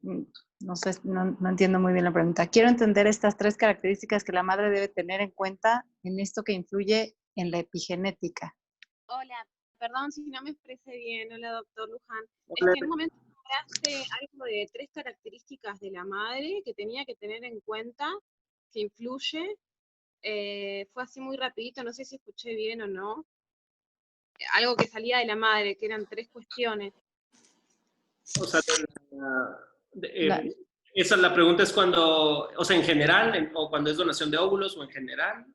No sé, no entiendo muy bien la pregunta. Quiero entender estas 3 características que la madre debe tener en cuenta en esto que influye en la epigenética. Hola, perdón si no me expresé bien. Hola, doctor Luján. Hola. Es que en un momento hablaste algo de 3 características de la madre que tenía que tener en cuenta, que influye. Fue así muy rapidito, no sé si escuché bien o no. Algo que salía de la madre, que eran 3 cuestiones. O sea, esa la pregunta es cuando, o sea, en general, o cuando es donación de óvulos, o en general.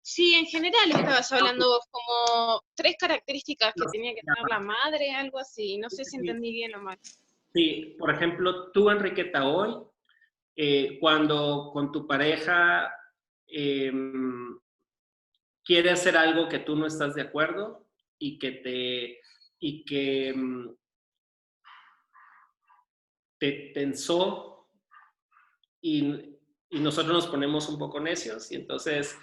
Sí, en general estabas hablando vos, como 3 características que tenía que tener la madre, algo así. No sé si entendí bien o mal. Sí, por ejemplo, tú, Enriqueta, hoy, cuando con tu pareja quiere hacer algo que tú no estás de acuerdo y que te tensó y nosotros nos ponemos un poco necios y entonces,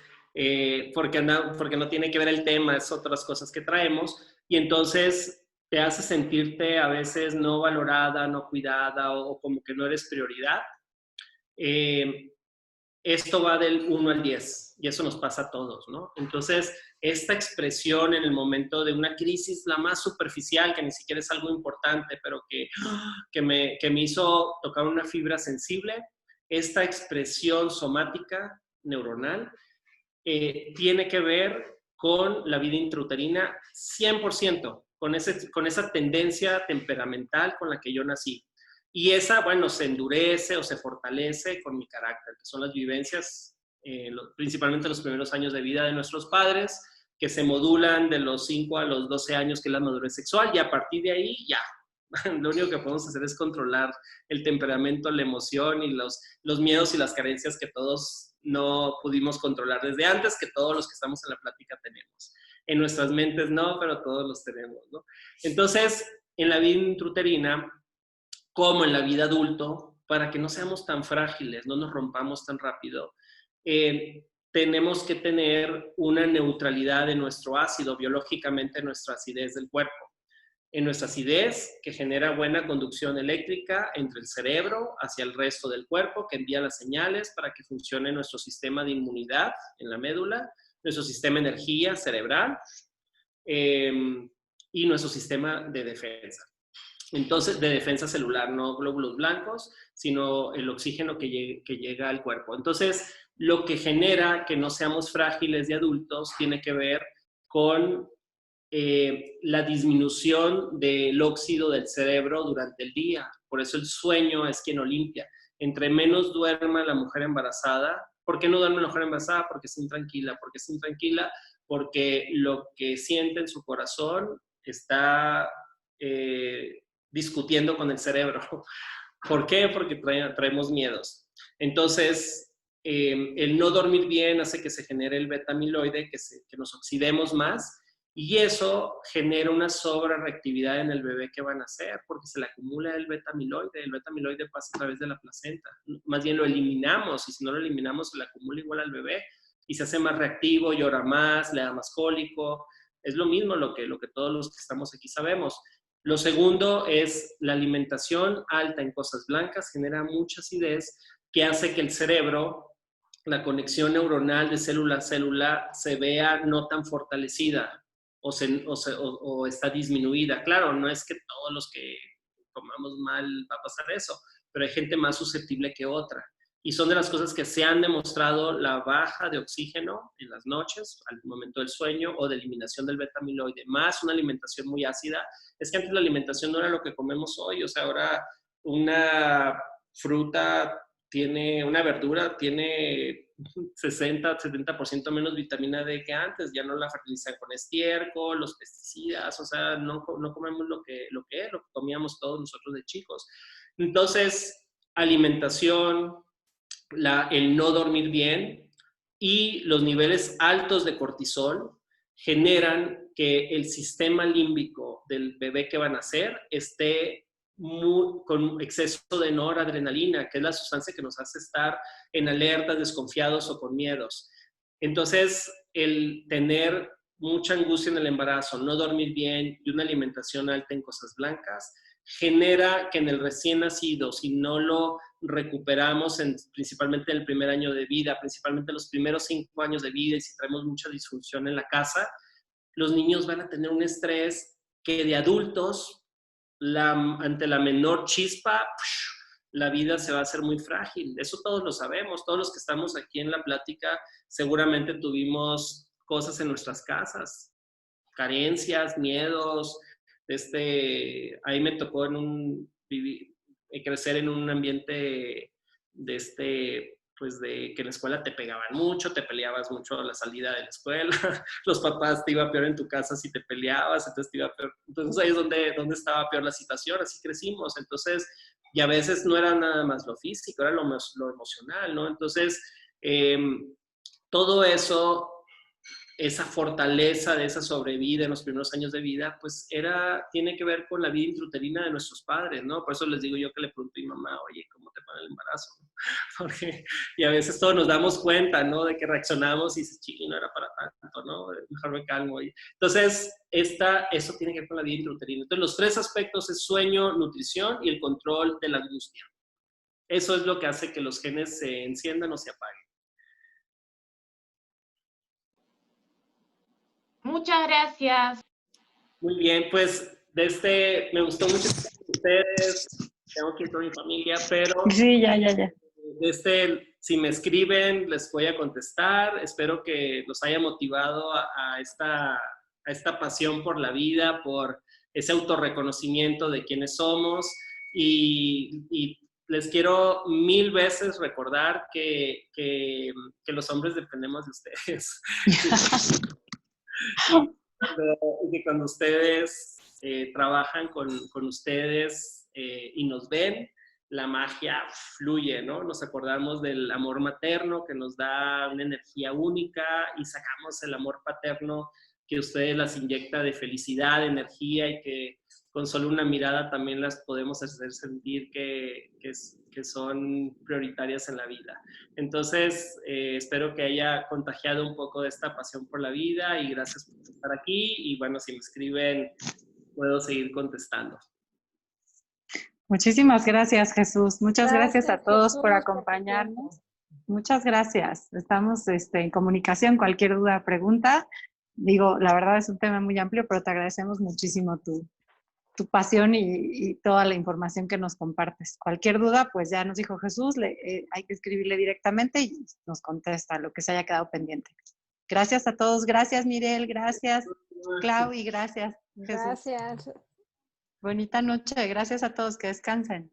porque no tiene que ver el tema, es otras cosas que traemos, y entonces te hace sentirte a veces no valorada, no cuidada o como que no eres prioridad. Esto va del 1 al 10 y eso nos pasa a todos, ¿no? Entonces, esta expresión en el momento de una crisis, la más superficial, que ni siquiera es algo importante, pero que me hizo tocar una fibra sensible, esta expresión somática, neuronal, tiene que ver con la vida intrauterina 100%, con esa tendencia temperamental con la que yo nací. Y esa, bueno, se endurece o se fortalece con mi carácter, que son las vivencias, principalmente los primeros años de vida de nuestros padres, que se modulan de los 5 a los 12 años, que es la madurez sexual, y a partir de ahí, ya. Lo único que podemos hacer es controlar el temperamento, la emoción y los miedos y las carencias que todos no pudimos controlar desde antes, que todos los que estamos en la plática tenemos. En nuestras mentes no, pero todos los tenemos, ¿no? Entonces, en la vida intrauterina, como en la vida adulto, para que no seamos tan frágiles, no nos rompamos tan rápido, tenemos que tener una neutralidad de nuestro ácido, biológicamente nuestra acidez del cuerpo. En nuestra acidez, que genera buena conducción eléctrica entre el cerebro hacia el resto del cuerpo, que envía las señales para que funcione nuestro sistema de inmunidad en la médula, nuestro sistema de energía cerebral y nuestro sistema de defensa. Entonces, de defensa celular, no glóbulos blancos, sino el oxígeno que llega al cuerpo. Entonces, lo que genera que no seamos frágiles de adultos tiene que ver con la disminución del óxido del cerebro durante el día. Por eso el sueño es quien lo limpia. Entre menos duerma la mujer embarazada. ¿Por qué no duerme la mujer embarazada? Porque está intranquila. ¿Por qué está intranquila? Porque lo que siente en su corazón está discutiendo con el cerebro. ¿Por qué? Porque traemos miedos. Entonces, el no dormir bien hace que se genere el beta-amiloide, que nos oxidemos más, y eso genera una sobrereactividad en el bebé que va a nacer, porque se le acumula el beta-amiloide. El beta-amiloide pasa a través de la placenta. Más bien lo eliminamos, y si no lo eliminamos, se le acumula igual al bebé, y se hace más reactivo, llora más, le da más cólico. Es lo mismo lo que todos los que estamos aquí sabemos. Lo segundo es la alimentación alta en cosas blancas, genera mucha acidez que hace que el cerebro, la conexión neuronal de célula a célula, se vea no tan fortalecida o está disminuida. Claro, no es que todos los que comamos mal va a pasar eso, pero hay gente más susceptible que otra. Y son de las cosas que se han demostrado la baja de oxígeno en las noches, al momento del sueño, o de eliminación del beta-amiloide, más una alimentación muy ácida. Es que antes la alimentación no era lo que comemos hoy, o sea, ahora una fruta una verdura tiene 60-70% menos vitamina D que antes, ya no la fertilizan con estiércol, los pesticidas, o sea, no comemos lo que comíamos todos nosotros de chicos. Entonces, alimentación, el no dormir bien y los niveles altos de cortisol generan que el sistema límbico del bebé que va a nacer esté con exceso de noradrenalina, que es la sustancia que nos hace estar en alerta, desconfiados o con miedos. Entonces, el tener mucha angustia en el embarazo, no dormir bien y una alimentación alta en cosas blancas, genera que en el recién nacido, si no lo recuperamos principalmente en el primer año de vida, principalmente los primeros 5 años de vida, y si traemos mucha disfunción en la casa, los niños van a tener un estrés que de adultos, ante la menor chispa, la vida se va a hacer muy frágil. Eso todos lo sabemos. Todos los que estamos aquí en la plática seguramente tuvimos cosas en nuestras casas, carencias, miedos. Ahí me tocó crecer en un ambiente pues de que en la escuela te pegaban mucho, te peleabas mucho a la salida de la escuela, los papás te iba peor en tu casa si te peleabas, entonces te iba peor. Entonces ahí es donde estaba peor la situación, así crecimos. Entonces, y a veces no era nada más lo físico, era lo emocional, ¿no? Entonces, todo eso, esa fortaleza de esa sobrevida en los primeros años de vida, pues tiene que ver con la vida intrauterina de nuestros padres, ¿no? Por eso les digo yo que le pregunto a mi mamá, oye, ¿cómo te fue el embarazo? Porque, y a veces todos nos damos cuenta, ¿no? De que reaccionamos y dices, chiqui, no era para tanto, ¿no? Mejor me calmo. Entonces, eso tiene que ver con la vida intrauterina. Entonces, los 3 aspectos es sueño, nutrición y el control de la angustia. Eso es lo que hace que los genes se enciendan o se apaguen. Muchas gracias. Muy bien, pues me gustó mucho estar con ustedes. Tengo que ir con mi familia, pero Sí, ya. si me escriben, les voy a contestar. Espero que los haya motivado a esta pasión por la vida, por ese autorreconocimiento de quiénes somos. Y les quiero 1000 veces recordar que los hombres dependemos de ustedes. Y que cuando ustedes trabajan con ustedes y nos ven, la magia fluye, ¿no? Nos acordamos del amor materno que nos da una energía única y sacamos el amor paterno que ustedes las inyecta de felicidad, de energía y que con solo una mirada también las podemos hacer sentir que son prioritarias en la vida. Entonces, espero que haya contagiado un poco de esta pasión por la vida y gracias por estar aquí. Y bueno, si me escriben, puedo seguir contestando. Muchísimas gracias, Jesús. Muchas gracias a todos Jesús, por acompañarnos. Muchas gracias. Estamos en comunicación. Cualquier duda, pregunta. Digo, la verdad es un tema muy amplio, pero te agradecemos muchísimo tu pasión y toda la información que nos compartes. Cualquier duda, pues ya nos dijo Jesús, hay que escribirle directamente y nos contesta lo que se haya quedado pendiente. Gracias a todos. Gracias, Mirel. Gracias, Clau, y gracias, Jesús. Gracias. Bonita noche. Gracias a todos. Que descansen.